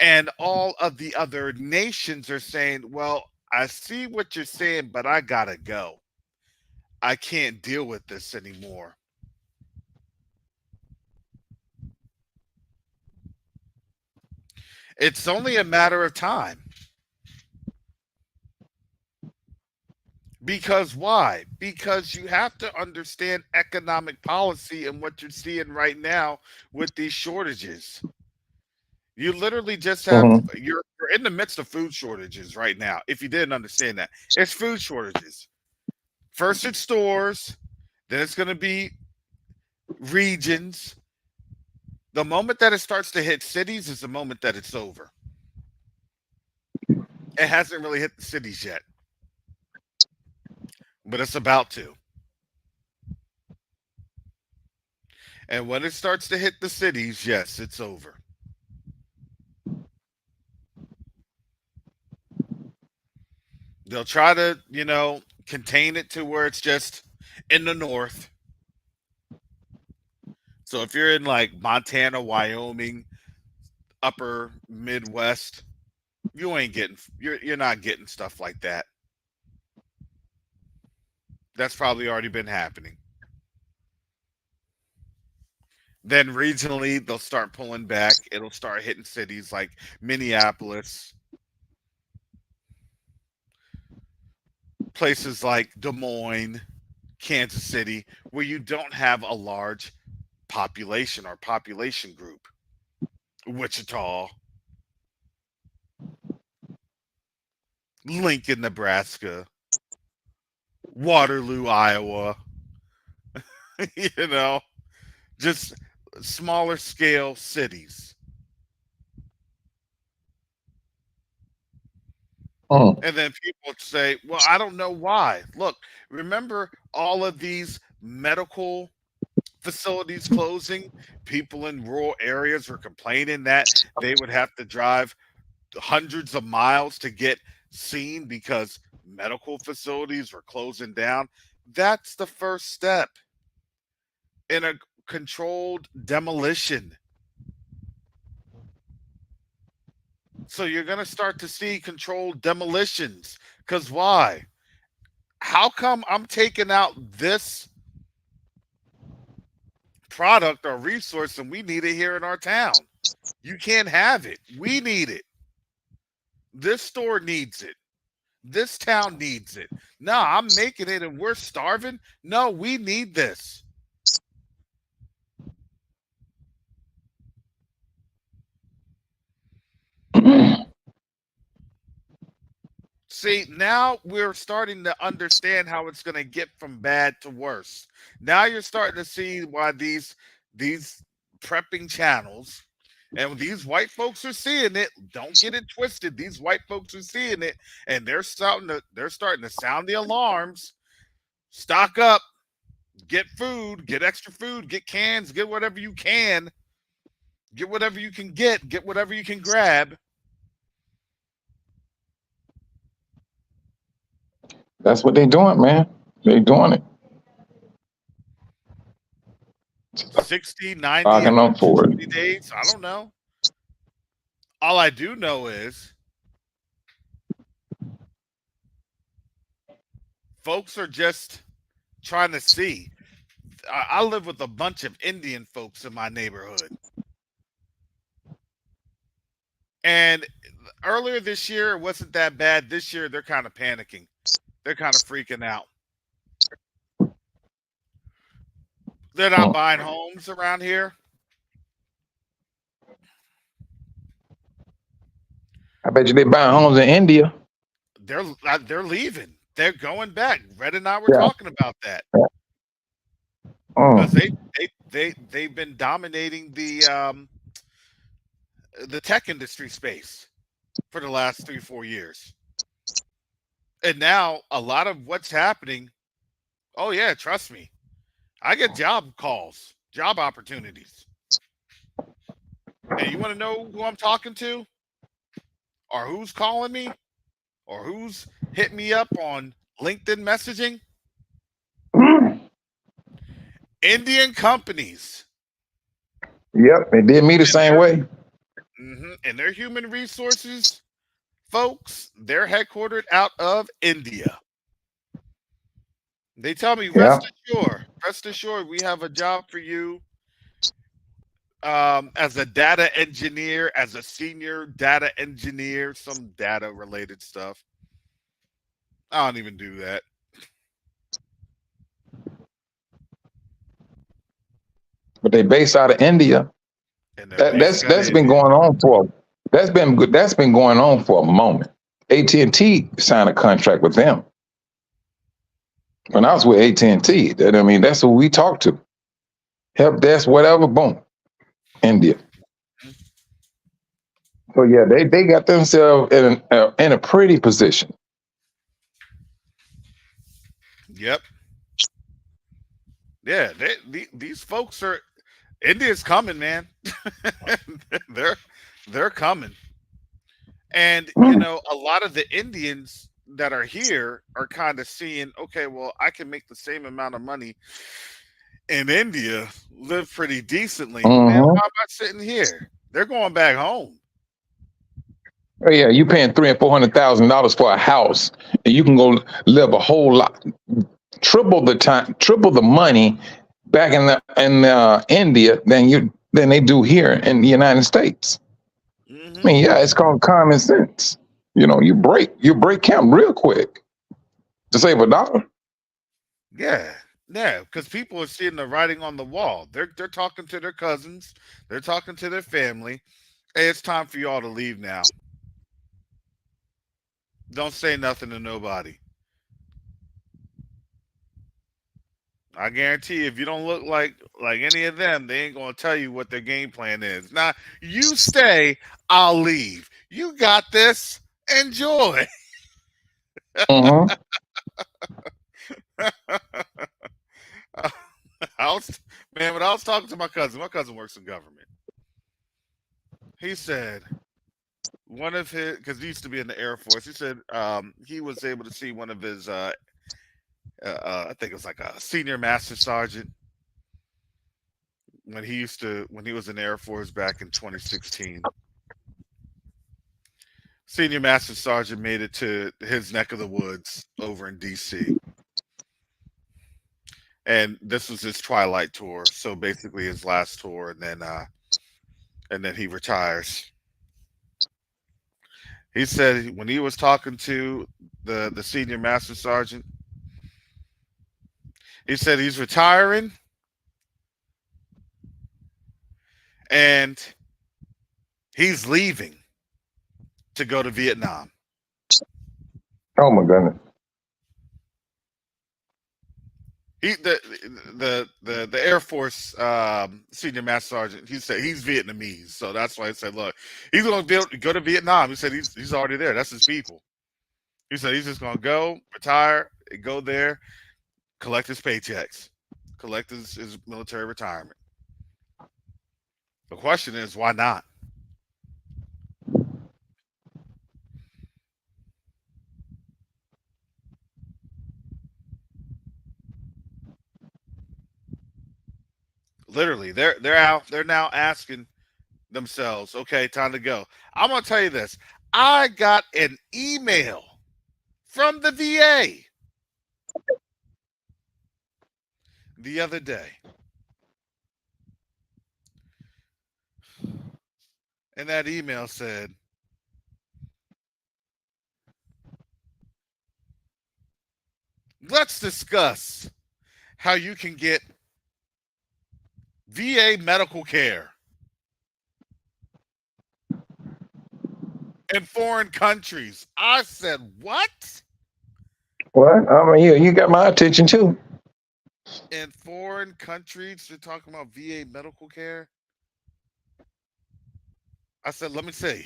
and all of the other nations are saying, well, I see what you're saying, but I gotta go. I can't deal with this anymore. It's only a matter of time. Because why? Because you have to understand economic policy and what you're seeing right now with these shortages. You literally just have Mhm. you're in the midst of food shortages right now. If you didn't understand that, it's food shortages. First it's stores, then it's going to be regions. The moment that it starts to hit cities is the moment that it's over. It hasn't really hit the cities yet, but it's about to. And when it starts to hit the cities, yes, it's over. They'll try to, contain it to where it's just in the north. So if you're in like Montana, Wyoming, upper Midwest, you're not getting stuff like that. That's probably already been happening. Then regionally, they'll start pulling back. It'll start hitting cities like Minneapolis, places like Des Moines, Kansas City, where you don't have a large population or population group. Wichita, Lincoln, Nebraska, Waterloo, Iowa, you know, just smaller scale cities. Mm. And then people say, well, I don't know why. Look, remember all of these medical facilities closing? People in rural areas were complaining that they would have to drive hundreds of miles to get seen because medical facilities were closing down. That's the first step in a controlled demolition. So you're going to start to see controlled demolitions. Because why? How come I'm taking out this product or resource and we need it here in our town? You can't have it. We need it. This store needs it. This town needs it. No, I'm making it and we're starving. No, we need this. See, now we're starting to understand how it's going to get from bad to worse. Now you're starting to see why these prepping channels and these white folks are seeing it. Don't get it twisted. These white folks are seeing it and they're starting to sound the alarms. Stock up, get food, get extra food, get cans, get whatever you can. Get whatever you can get whatever you can grab. That's what they doing, man. They doing it. 60, 90, Stocking up for 120 it. days. I don't know. All I do know is folks are just trying to see. I live with a bunch of Indian folks in my neighborhood. And earlier this year, it wasn't that bad. This year, they're kind of panicking. They're kind of freaking out. They're not buying homes around here. I bet you they buying homes in India. They're leaving. They're going back. Red and I were Yeah. talking about that because Mm. they've been dominating the tech industry space for the last 3-4 years, and now a lot of what's happening. Oh yeah, trust me, I get job calls, job opportunities, and you want to know who I'm talking to, or who's calling me, or who's hitting me up on LinkedIn messaging? Indian companies. Yep, they did me the same way. And their human resources folks, they're headquartered out of India. They tell me, Yeah. rest assured, we have a job for you as a data engineer, as a senior data engineer, some data related stuff. I don't even do that. But they based out of India. And That's been going on for a moment. AT&T signed a contract with them. When I was with AT&T, that's who we talked to. Help desk, whatever, boom, India. So yeah, they got themselves in a pretty position. Yep. Yeah, these folks are. India's coming, man. they're coming, and a lot of the Indians that are here are kind of seeing, okay, well, I can make the same amount of money in India, live pretty decently. Man, Mm-hmm. why am I sitting here? They're going back home. Oh, yeah, you paying $300,000 and $400,000 for a house, and you can go live a whole lot, triple the time, triple the money back in India than they do here in the United States. I Hmm. mean, yeah, it's called common sense. You break camp real quick to save a dollar. Yeah, yeah, because people are seeing the writing on the wall. They're talking to their cousins, they're talking to their family. Hey, it's time for y'all to leave now. Don't say nothing to nobody. I guarantee you, if you don't look like any of them, they ain't gonna tell you what their game plan is. Now, you stay, I'll leave. You got this. Enjoy. Mm-hmm. I was, man, when I was talking to my cousin works in government. He said one of his, because he used to be in the Air Force. He said he was able to see one of his, I think it was like a senior master sergeant when he was in the Air Force back in 2016. Senior master sergeant made it to his neck of the woods over in DC, and this was his twilight tour. So basically, his last tour, and then he retires. He said when he was talking to the senior master sergeant, he said he's retiring and he's leaving to go to Vietnam. Oh my goodness. He the Air Force senior master sergeant. He said he's Vietnamese, so that's why he said, look, he's going to go to Vietnam. He said he's already there. That's his people. He said he's just going to go retire, go there, collect his paychecks, collect his military retirement. The question is, why not? Literally, they're out. They're now asking themselves, okay, time to go. I'm gonna tell you this. I got an email from the VA the other day, and that email said, let's discuss how you can get VA medical care in foreign countries. I said, what? What? I mean, you got my attention too. In foreign countries, you're talking about VA medical care? I said, let me see.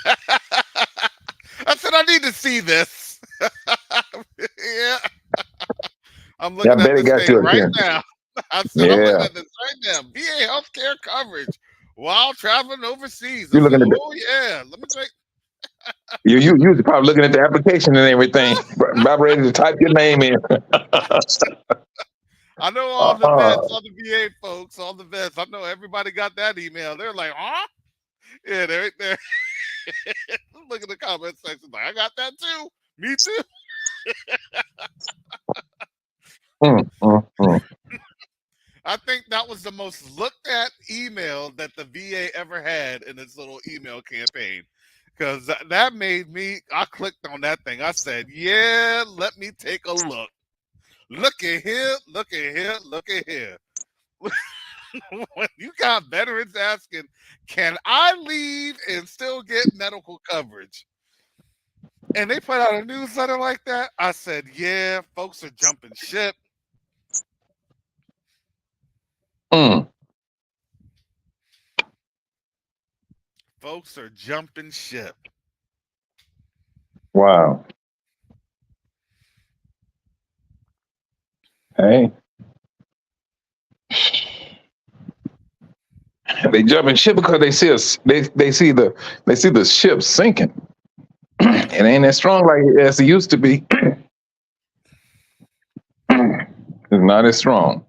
I said, I need to see this. Yeah. I'm Yeah, I looking at bet it this got thing your right attention. now. I said, I'm looking Yeah, at this right now. VA healthcare coverage while traveling overseas. I you're said, looking at oh, yeah. Let me take. you was probably looking at the application and everything, about ready to type your name in. I know all the Uh-uh. vets, all the VA folks, all the vets. I know everybody got that email. They're like, huh? Yeah, they're right there. Look at the comment section. Like, I got that too. Me too. Mm. I think that was the most looked at email that the VA ever had in its little email campaign. Because that made me, I clicked on that thing. I said, yeah, let me take a look. Look at here, look at here, look at here. When you got veterans asking, can I leave and still get medical coverage? And they put out a newsletter like that. I said, yeah, folks are jumping ship. Mm. Folks are jumping ship. Wow. Hey, they jumping ship because they see us. They see the ship sinking. It ain't as strong like as it used to be. It's not as strong.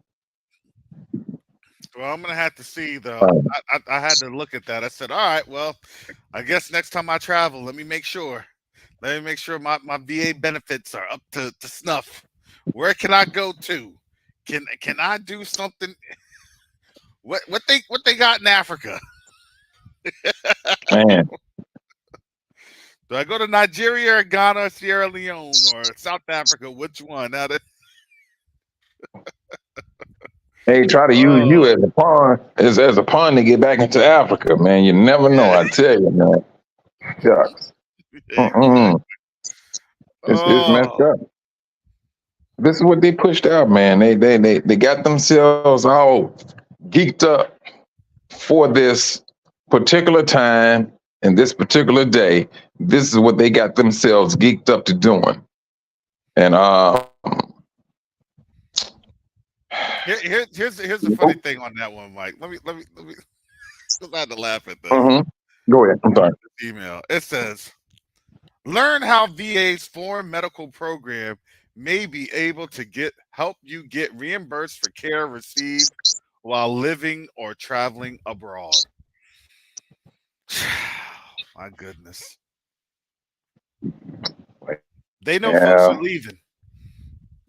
Well, I'm gonna have to see though. Uh, I had to look at that. I said, all right, well, I guess next time I travel, let me make sure. Let me make sure my VA benefits are up to snuff. Where can I go to? Can I do something? What they got in Africa? Man, Do I go to Nigeria or Ghana, Sierra Leone, or South Africa? Which one? Now that, they try to use you oh, as a pawn, as a pawn to get back into Africa, man. You never know. yeah, I tell you, man. Shucks. exactly. It's messed Oh, up. This is what they pushed out, man. They got themselves all geeked up for this particular time and this particular day. This is what they got themselves geeked up to doing. And here's the funny thing on that one, Mike. Let me. 'Cause I had to laugh at this mhm. Go ahead. I'm sorry. email. It says, learn how VA's foreign medical program may be able to help you get reimbursed for care received while living or traveling abroad. My goodness. They know folks are Yeah. leaving.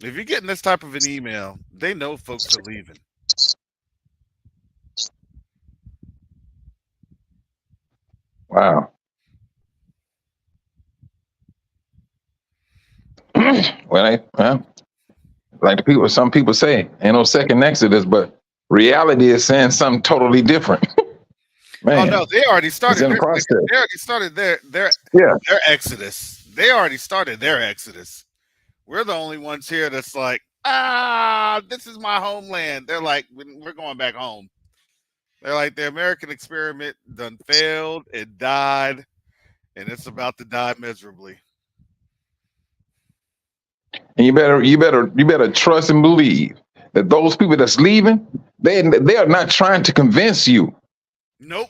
If you're getting this type of an email, they know folks are leaving. Wow. Well, like some people say, ain't no second exodus, but reality is saying something totally different. Oh no, Man, they already it's started. in the process. They already started Yeah. their exodus. They already started their exodus. We're the only ones here that's like, this is my homeland. They're like, we're going back home. They're like, the American experiment done failed, it died, and it's about to die miserably. And you better trust and believe that those people that's leaving, they are not trying to convince you. Nope.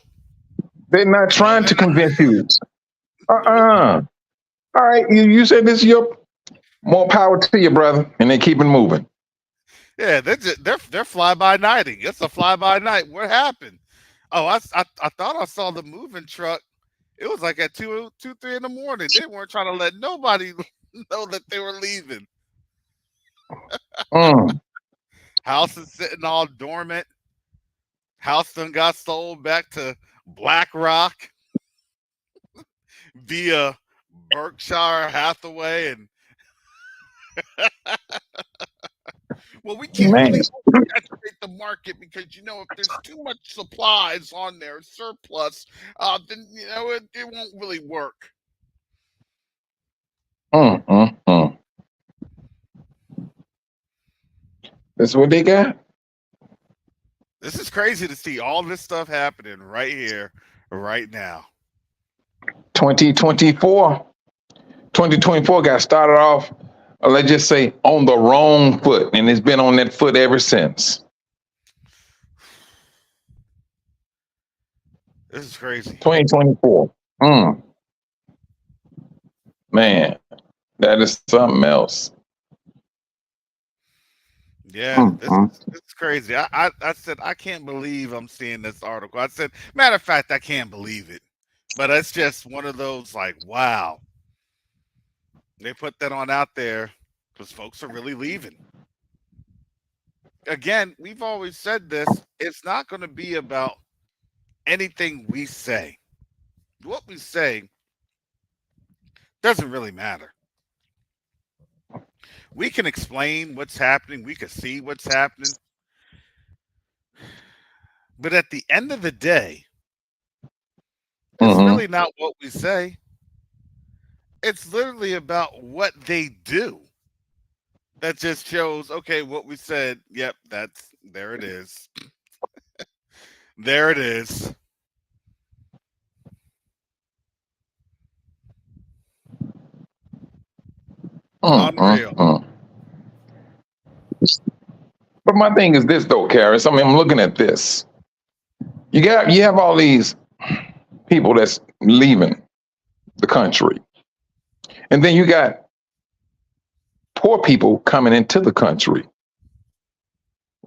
They're not No, trying they're to not. convince you. Nope. All right, you said this is your more power to you, brother, and they keep it moving. Yeah, they're fly by nighting. It's a fly by night. What happened? Oh, I thought I saw the moving truck. It was like at 3 in the morning. They weren't trying to let nobody know that they were leaving. Mm, House is sitting all dormant. House done got sold back to BlackRock via Berkshire Hathaway, and well, we can't man, really oversaturate the market because if there's too much supplies on there, surplus, then it won't really work. mm. That's what they got. This is crazy to see all this stuff happening right here, right now. 2024 got started off, let's just say, on the wrong foot, and it's been on that foot ever since. This is crazy. 2024. Man, that is something else. Yeah, this is crazy. I said I can't believe I'm seeing this article. I said, matter of fact, I can't believe it. But it's just one of those like, wow. They put that on out there because folks are really leaving. Again, we've always said this. It's not going to be about anything we say. What we say doesn't really matter. We can explain what's happening. We can see what's happening. But at the end of the day, it's really not what we say. It's literally about what they do. That just shows, okay, what we said. Yep, there it is. There it is. Unreal. But my thing is this, though, Karis. I mean, I'm looking at this. You have all these people that's leaving the country, And then you got poor people coming into the country.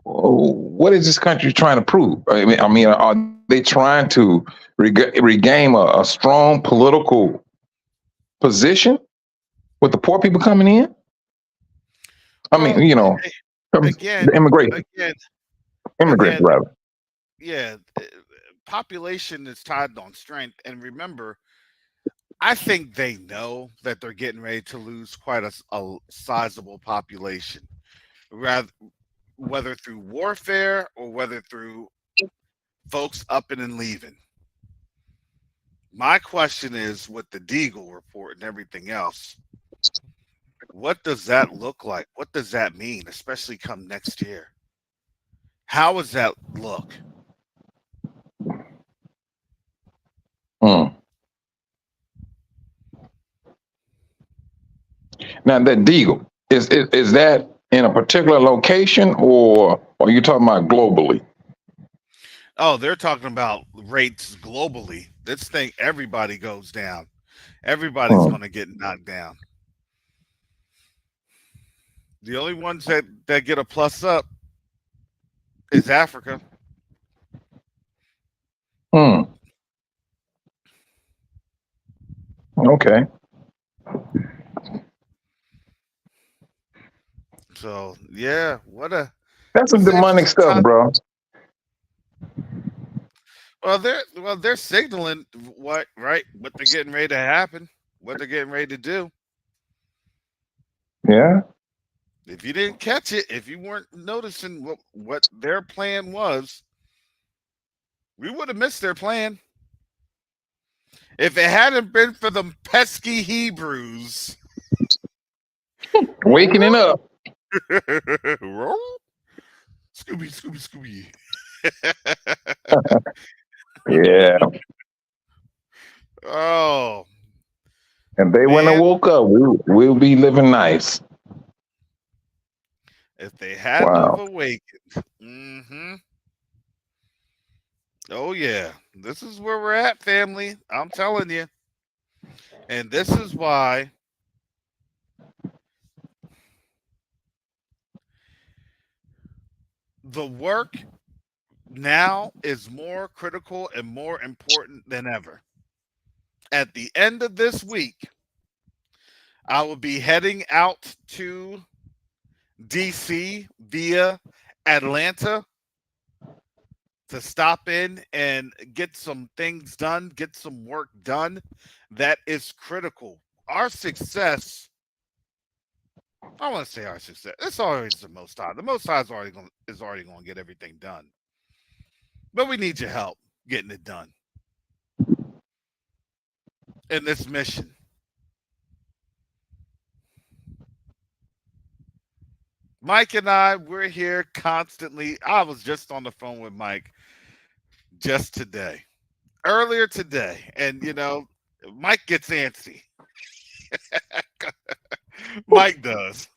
What is this country trying to prove? I mean, are they trying to regain a strong political position with the poor people coming in? I mean, Well, again, the immigration, again, immigrants again, rather. yeah, population is tied on strength. And remember, I think they know that they're getting ready to lose quite a sizable population, rather whether through warfare or whether through folks upping and leaving. My question is, with the Deagle report and everything else, what does that look like? What does that mean, especially come next year? How does that look? Mm. Now that Deagle is that in a particular location, or are you talking about globally? Oh, they're talking about rates globally. This thing, everybody goes down. Everybody's Mm. going to get knocked down. The only ones that get a plus up is Africa. Mm. Okay, So yeah, what a that's some it's an demonic interesting stuff, time. bro. Well, they're signaling what they're getting ready to happen, what they're getting ready to do. Yeah. If you didn't catch it, if you weren't noticing what their plan was, we would have missed their plan. If it hadn't been for them pesky Hebrews. Waking up. Scooby, Scooby, Yeah. Scooby. Oh, And they wouldn't have man. woke up, we'll be living nice. If they hadn't have Wow. awakened. Oh, yeah. This is where we're at, family. I'm telling you. And this is why the work now is more critical and more important than ever. At the end of this week, I will be heading out to DC via Atlanta to stop in and get some things done, get some work done that is critical. Our success, I want to say our success. It's always the Most High. The Most High is already going to get everything done, but we need your help getting it done in this mission. Mike and I, we're here constantly. I was just on the phone with Mike just today, earlier today, and Mike gets antsy. Mike does.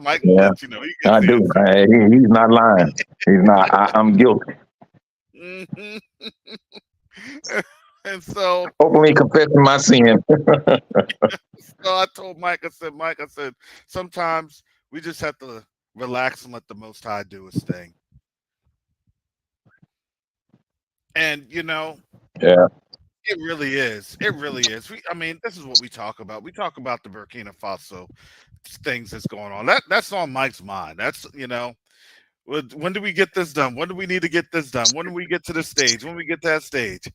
Mike will Yeah, let you know he I gets do. antsy. He's not lying. He's not. I'm guilty. Mhm. And so, Openly confessing my sin. I told Mike, I said, sometimes we just have to relax and let the Most High do his thing. And Yeah. it really is. It really is. I mean, this is what we talk about. We talk about the Burkina Faso things that's going on. That's on Mike's mind. That's when do we get this done? When do we need to get this done? When do we get to the stage? When we get to that stage?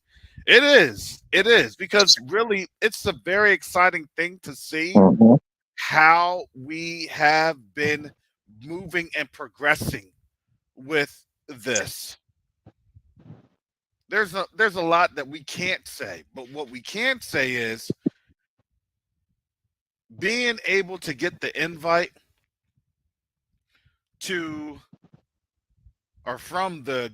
It is. It is because really, it's a very exciting thing to see Hmm. how we have been moving and progressing with this. There's a lot that we can't say, but what we can say is being able to get the invite to or from the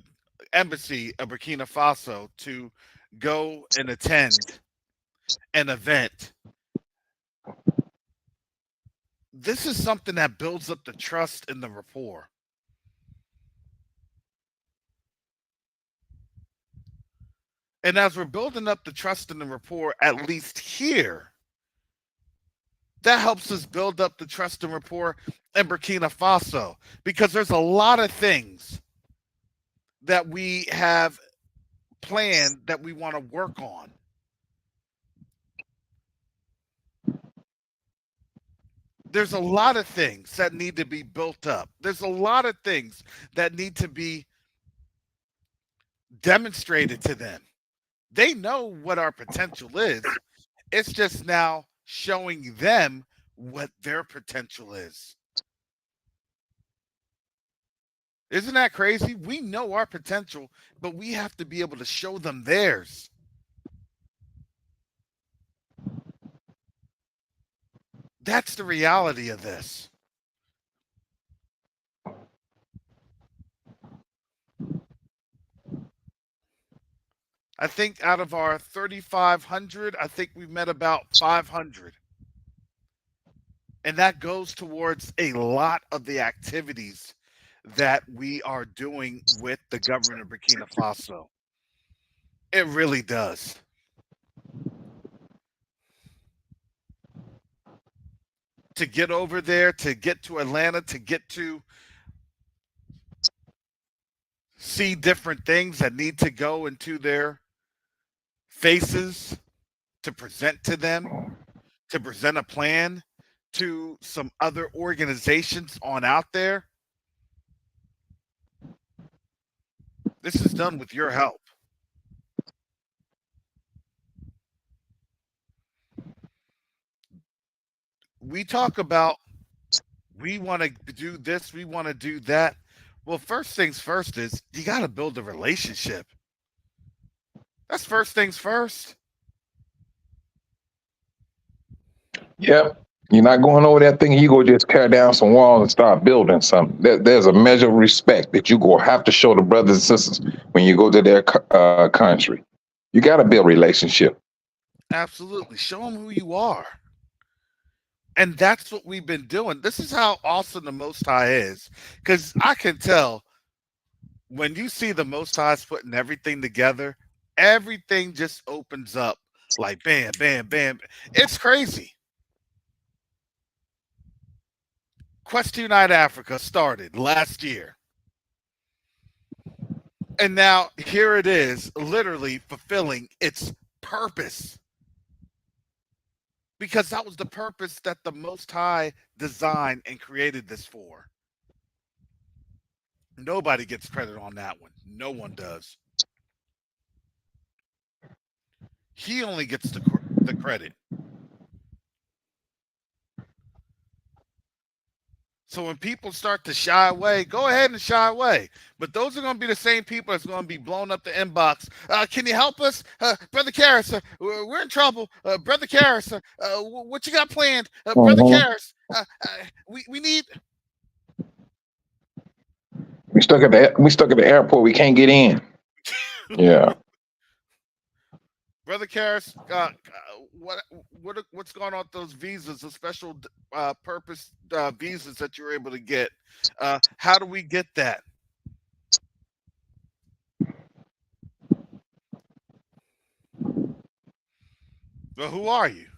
embassy of Burkina Faso to go and attend an event. This is something that builds up the trust and the rapport. And as we're building up the trust and the rapport, at least here, That helps us build up the trust and rapport in Burkina Faso because there's a lot of things that we have planned that we want to work on. There's a lot of things that need to be built up. There's a lot of things that need to be demonstrated to them. They know what our potential is. It's just now showing them what their potential is. Isn't that crazy? We know our potential, but we have to be able to show them theirs. That's the reality of this. I think out of our 3,500, I think we've met about 500. And that goes towards a lot of the activities that we are doing with the government of Burkina Faso. It really does. To get over there, to get to Atlanta, to get to see different things that need to go into their faces to present to them, to present a plan to some other organizations on out there. This is done with your help. We talk about we want to do this, we want to do that. Well, first things first is you got to build a relationship. That's first things first. Yep. You're not going over that thing. You go just tear down some walls and start building something. There's a measure of respect that you go have to show the brothers and sisters when you go to their country. You got to build relationship. Absolutely. Show them who you are. And that's what we've been doing. This is how awesome the Most High is. Because I can tell when you see the Most High's putting everything together, everything just opens up like bam, bam, bam. It's crazy. Quest Unite Africa started last year. And now here it is, literally fulfilling its purpose. Because that was the purpose that the Most High designed and created this for. Nobody gets credit on that one. No one does. He only gets the credit. So when people start to shy away, go ahead and shy away. But those are going to be the same people that's going to be blowing up the inbox. Can you help us? Brother Karras, we're in trouble. Brother Karras, what you got planned? Brother Karras, we need... We stuck at the airport. We can't get in. Yeah. Brother Karras, what's going on with those visas, the special purpose visas that you're able to get? How do we get that? Well, who are you?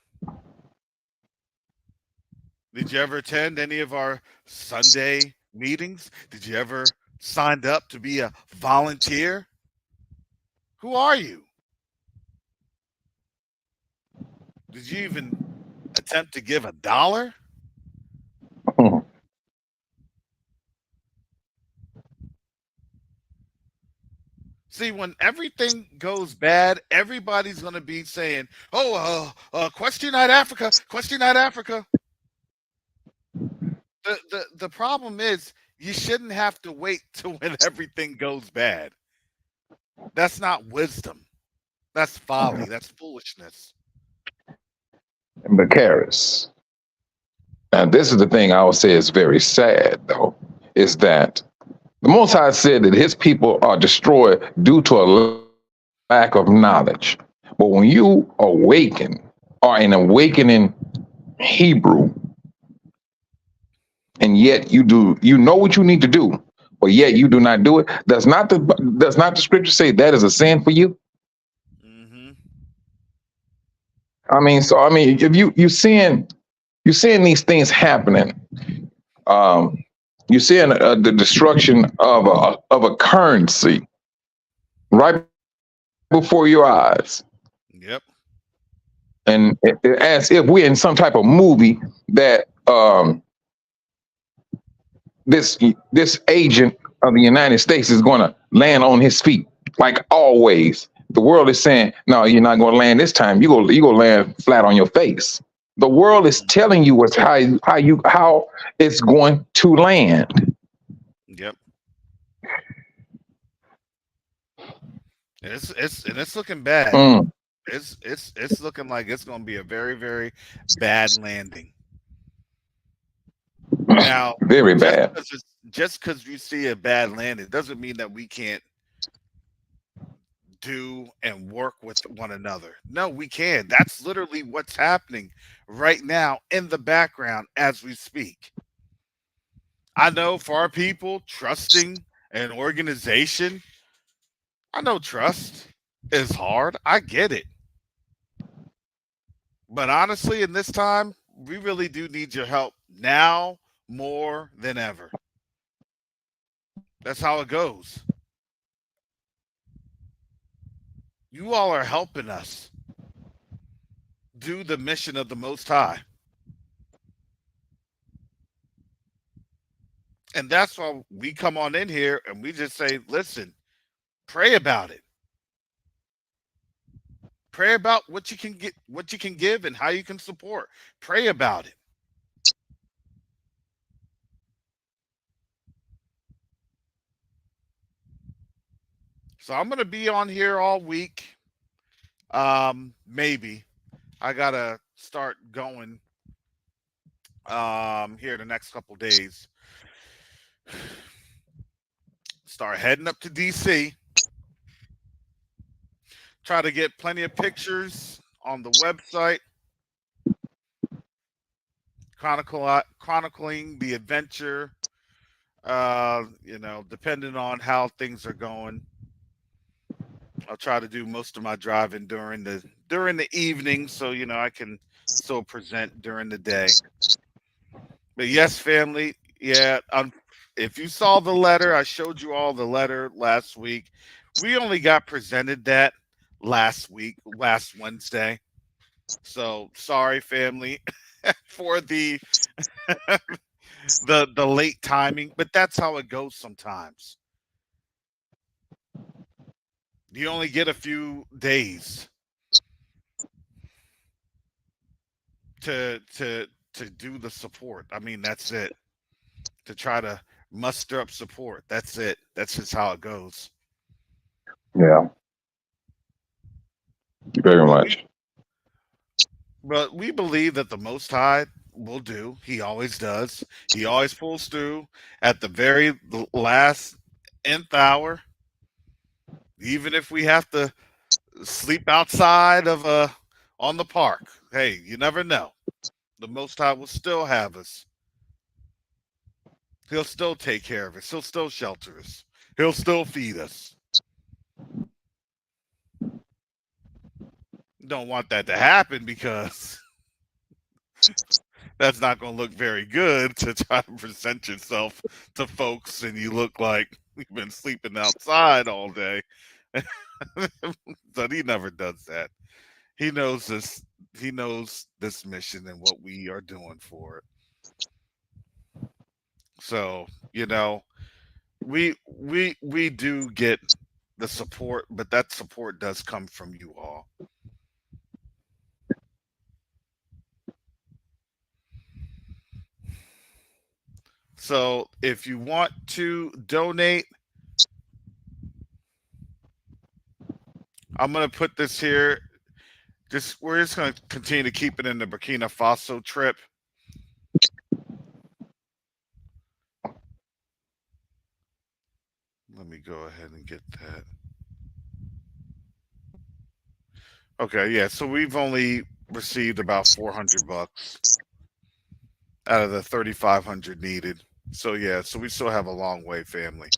Did you ever attend any of our Sunday meetings? Did you ever sign up to be a volunteer? Who are you? Did you even attempt to give $1? See, when everything goes bad, everybody's going to be saying, Quest Unite Africa, Quest Unite Africa. The problem is you shouldn't have to wait till when everything goes bad. That's not wisdom. That's folly. That's foolishness. But Karras, and this is the thing I would say is very sad, though, is that the Most High said that his people are destroyed due to a lack of knowledge. But when you awaken, or an awakening Hebrew, and yet you know what you need to do, but yet you do not do it, does not the scripture say that is a sin for you? Mm-hmm. I mean, if you sin You're seeing these things happening. Um, you're seeing the destruction of a currency right before your eyes, Yep. and as if we're in some type of movie that this agent of the United States is going to land on his feet, like always. The world is saying, "No, you're not going to land this time. You go land flat on your face." The world is telling you what's how it's going to land. Yep. It's looking bad. Mm, It's looking like it's going to be a very, very bad landing. Now, very bad. just because you see a bad landing doesn't mean that we can't do and work with one another. No, we can. That's literally what's happening right now in the background as we speak. I know for our people, trusting an organization, I know trust is hard. I get it. But honestly, in this time, we really do need your help now more than ever. That's how it goes. You all are helping us do the mission of the Most High. And that's why we come on in here and we just say, listen, pray about it. Pray about what you can get, what you can give, and how you can support. Pray about it. So I'm gonna be on here all week. Maybe I gotta start going here the next couple days. Start heading up to DC. Try to get plenty of pictures on the website, chronicling the adventure. Depending on how things are going, I'll try to do most of my driving during the evening, so I can still present during the day. But yes, family, yeah. If you saw the letter, I showed you all the letter last week. We only got presented that last week, last Wednesday. So sorry, family, for the late timing, but that's how it goes sometimes. You only get a few days to do the support. I mean, that's it. To try to muster up support. That's it. That's just how it goes. Yeah, very But much. we believe that the Most High will do. He always does. He always pulls through at the very last nth hour. Even if we have to sleep outside of on the park. Hey, you never know. The Most High will still have us. He'll still take care of us. He'll still shelter us. He'll still feed us. Don't want that to happen because that's not going to look very good to try to present yourself to folks and you look like you've been sleeping outside all day. But he never does that. He knows this. He knows this mission and what we are doing for it. So we do get the support, but that support does come from you all. So if you want to donate, I'm gonna put this here. We're just gonna continue to keep it in the Burkina Faso trip. Let me go ahead and get that. Okay, yeah. So we've only received about $400 out of the 3,500 needed. So yeah, so we still have a long way, family.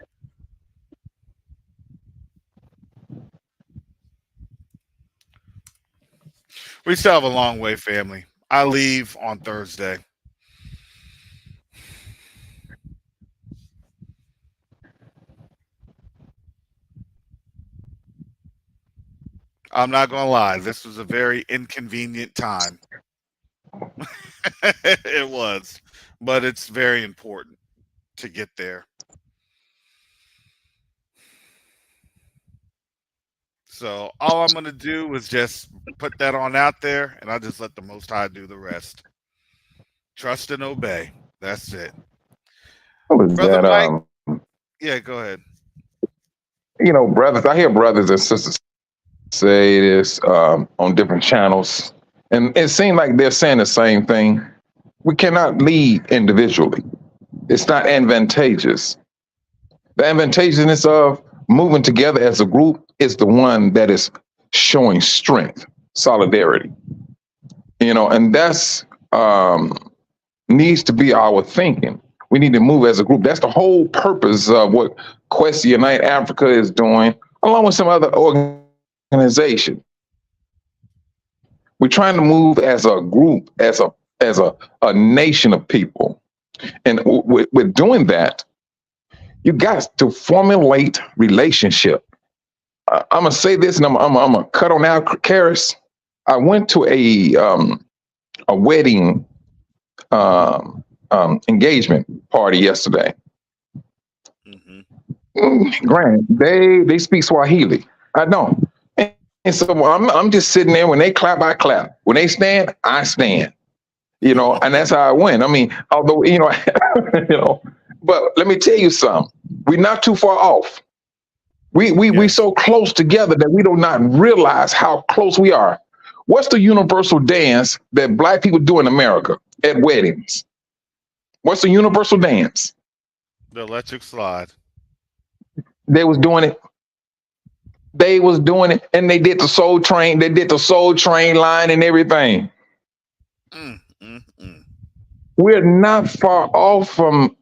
We still have a long way, family. I leave on Thursday. I'm not gonna lie, this was a very inconvenient time. It was, but it's very important to get there. So all I'm gonna do is just put that on out there, and I just let the Most High do the rest. Trust and obey. That's it, What was brother that? Mike. Yeah, go ahead. Brothers, I hear brothers and sisters say this on different channels, and it seems like they're saying the same thing. We cannot lead individually. It's not advantageous. The advantageousness of moving together as a group is the one that is showing strength, solidarity. And that's needs to be our thinking. We need to move as a group. That's the whole purpose of what Quest Unite Africa is doing, along with some other organization. We're trying to move as a group, as a nation of people, and with doing that, you got to formulate relationship. I'm gonna say this, and I'm gonna cut on out, Karis. I went to a wedding engagement party yesterday. Hmm. Granted, they speak Swahili. I don't. And so I'm just sitting there. When they clap, I clap. When they stand, I stand. And that's how I went. I mean, although but let me tell you something. We're not too far off. We Yes. so close together that we do not realize how close we are. What's the universal dance that Black people do in America at weddings? What's the universal dance? The electric slide. They was doing it. And they did the Soul Train. They did the Soul Train line and everything. Mm, mm, mm. We're not far off from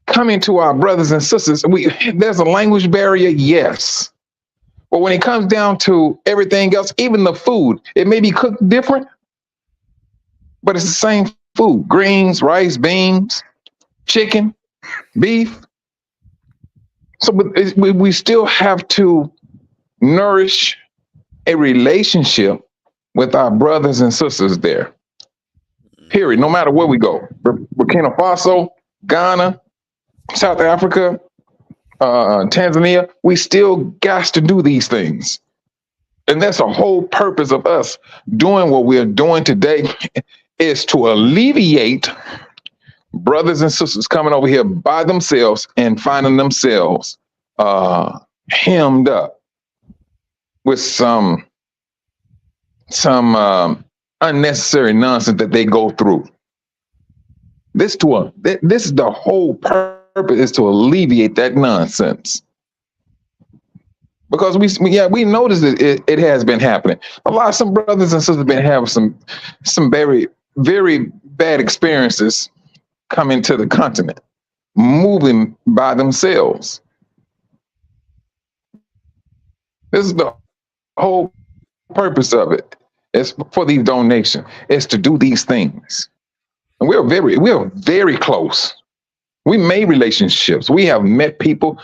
coming to our brothers and sisters. There's a language barrier, yes. But when it comes down to everything else, even the food, it may be cooked different, but it's the same food: greens, rice, beans, chicken, beef. So we still have to nourish a relationship with our brothers and sisters there. Period. No matter where we go, Burkina Faso, Ghana, South Africa, Tanzania, we still got to do these things. And that's the whole purpose of us doing what we're doing today, is to alleviate brothers and sisters coming over here by themselves and finding themselves hemmed up with some unnecessary nonsense that they go through. This is the whole purpose, is to alleviate that nonsense. Because we noticed that it has been happening. Some brothers and sisters have been having some very, very bad experiences coming to the continent, moving by themselves. This is the whole purpose of it. It's for these donations. It's to do these things. And we are very close. We made relationships. We have met people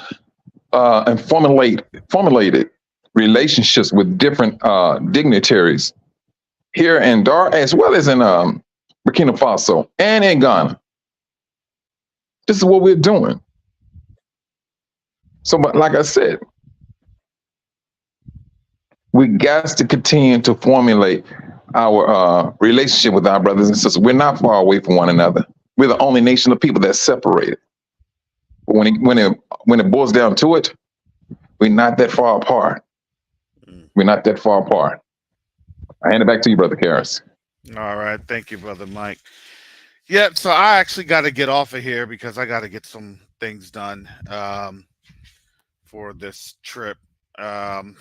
and formulated relationships with different dignitaries here in Dar, as well as in Burkina Faso and in Ghana. This is what we're doing. So, but like I said, we got to continue to formulate our relationship with our brothers and sisters. We're not far away from one another. We're the only nation of people that's separated. But when it boils down to it, we're not that far apart. We're not that far apart. I hand it back to you, Brother Karras. All right. Thank you, brother Mike. Yeah, so I actually got to get off of here because I got to get some things done for this trip. Um,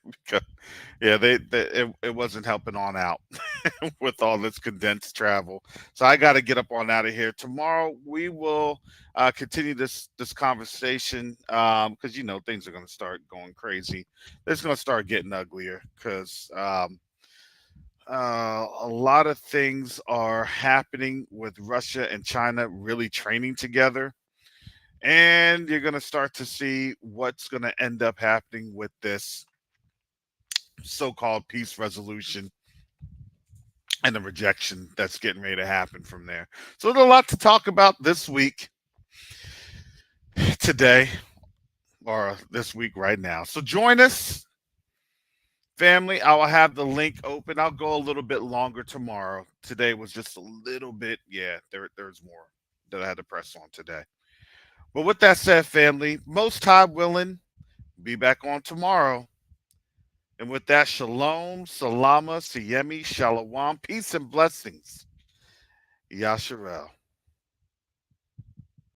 because, yeah, it wasn't helping on out with all this condensed travel. So I got to get up on out of here. Tomorrow we will continue this conversation because things are going to start going crazy. It's going to start getting uglier because A lot of things are happening with Russia and China really training together. And you're going to start to see what's going to end up happening with this so called peace resolution and the rejection that's getting ready to happen from there. So there's a lot to talk about this week, today, or this week right now. So join us, family. I will have the link open. I'll go a little bit longer tomorrow. Today was just a little bit, there's more that I had to press on today. But with that said, family, most high willing, be back on tomorrow. And with that, shalom, salama, siyemi, shalom, peace and blessings. Yasharel.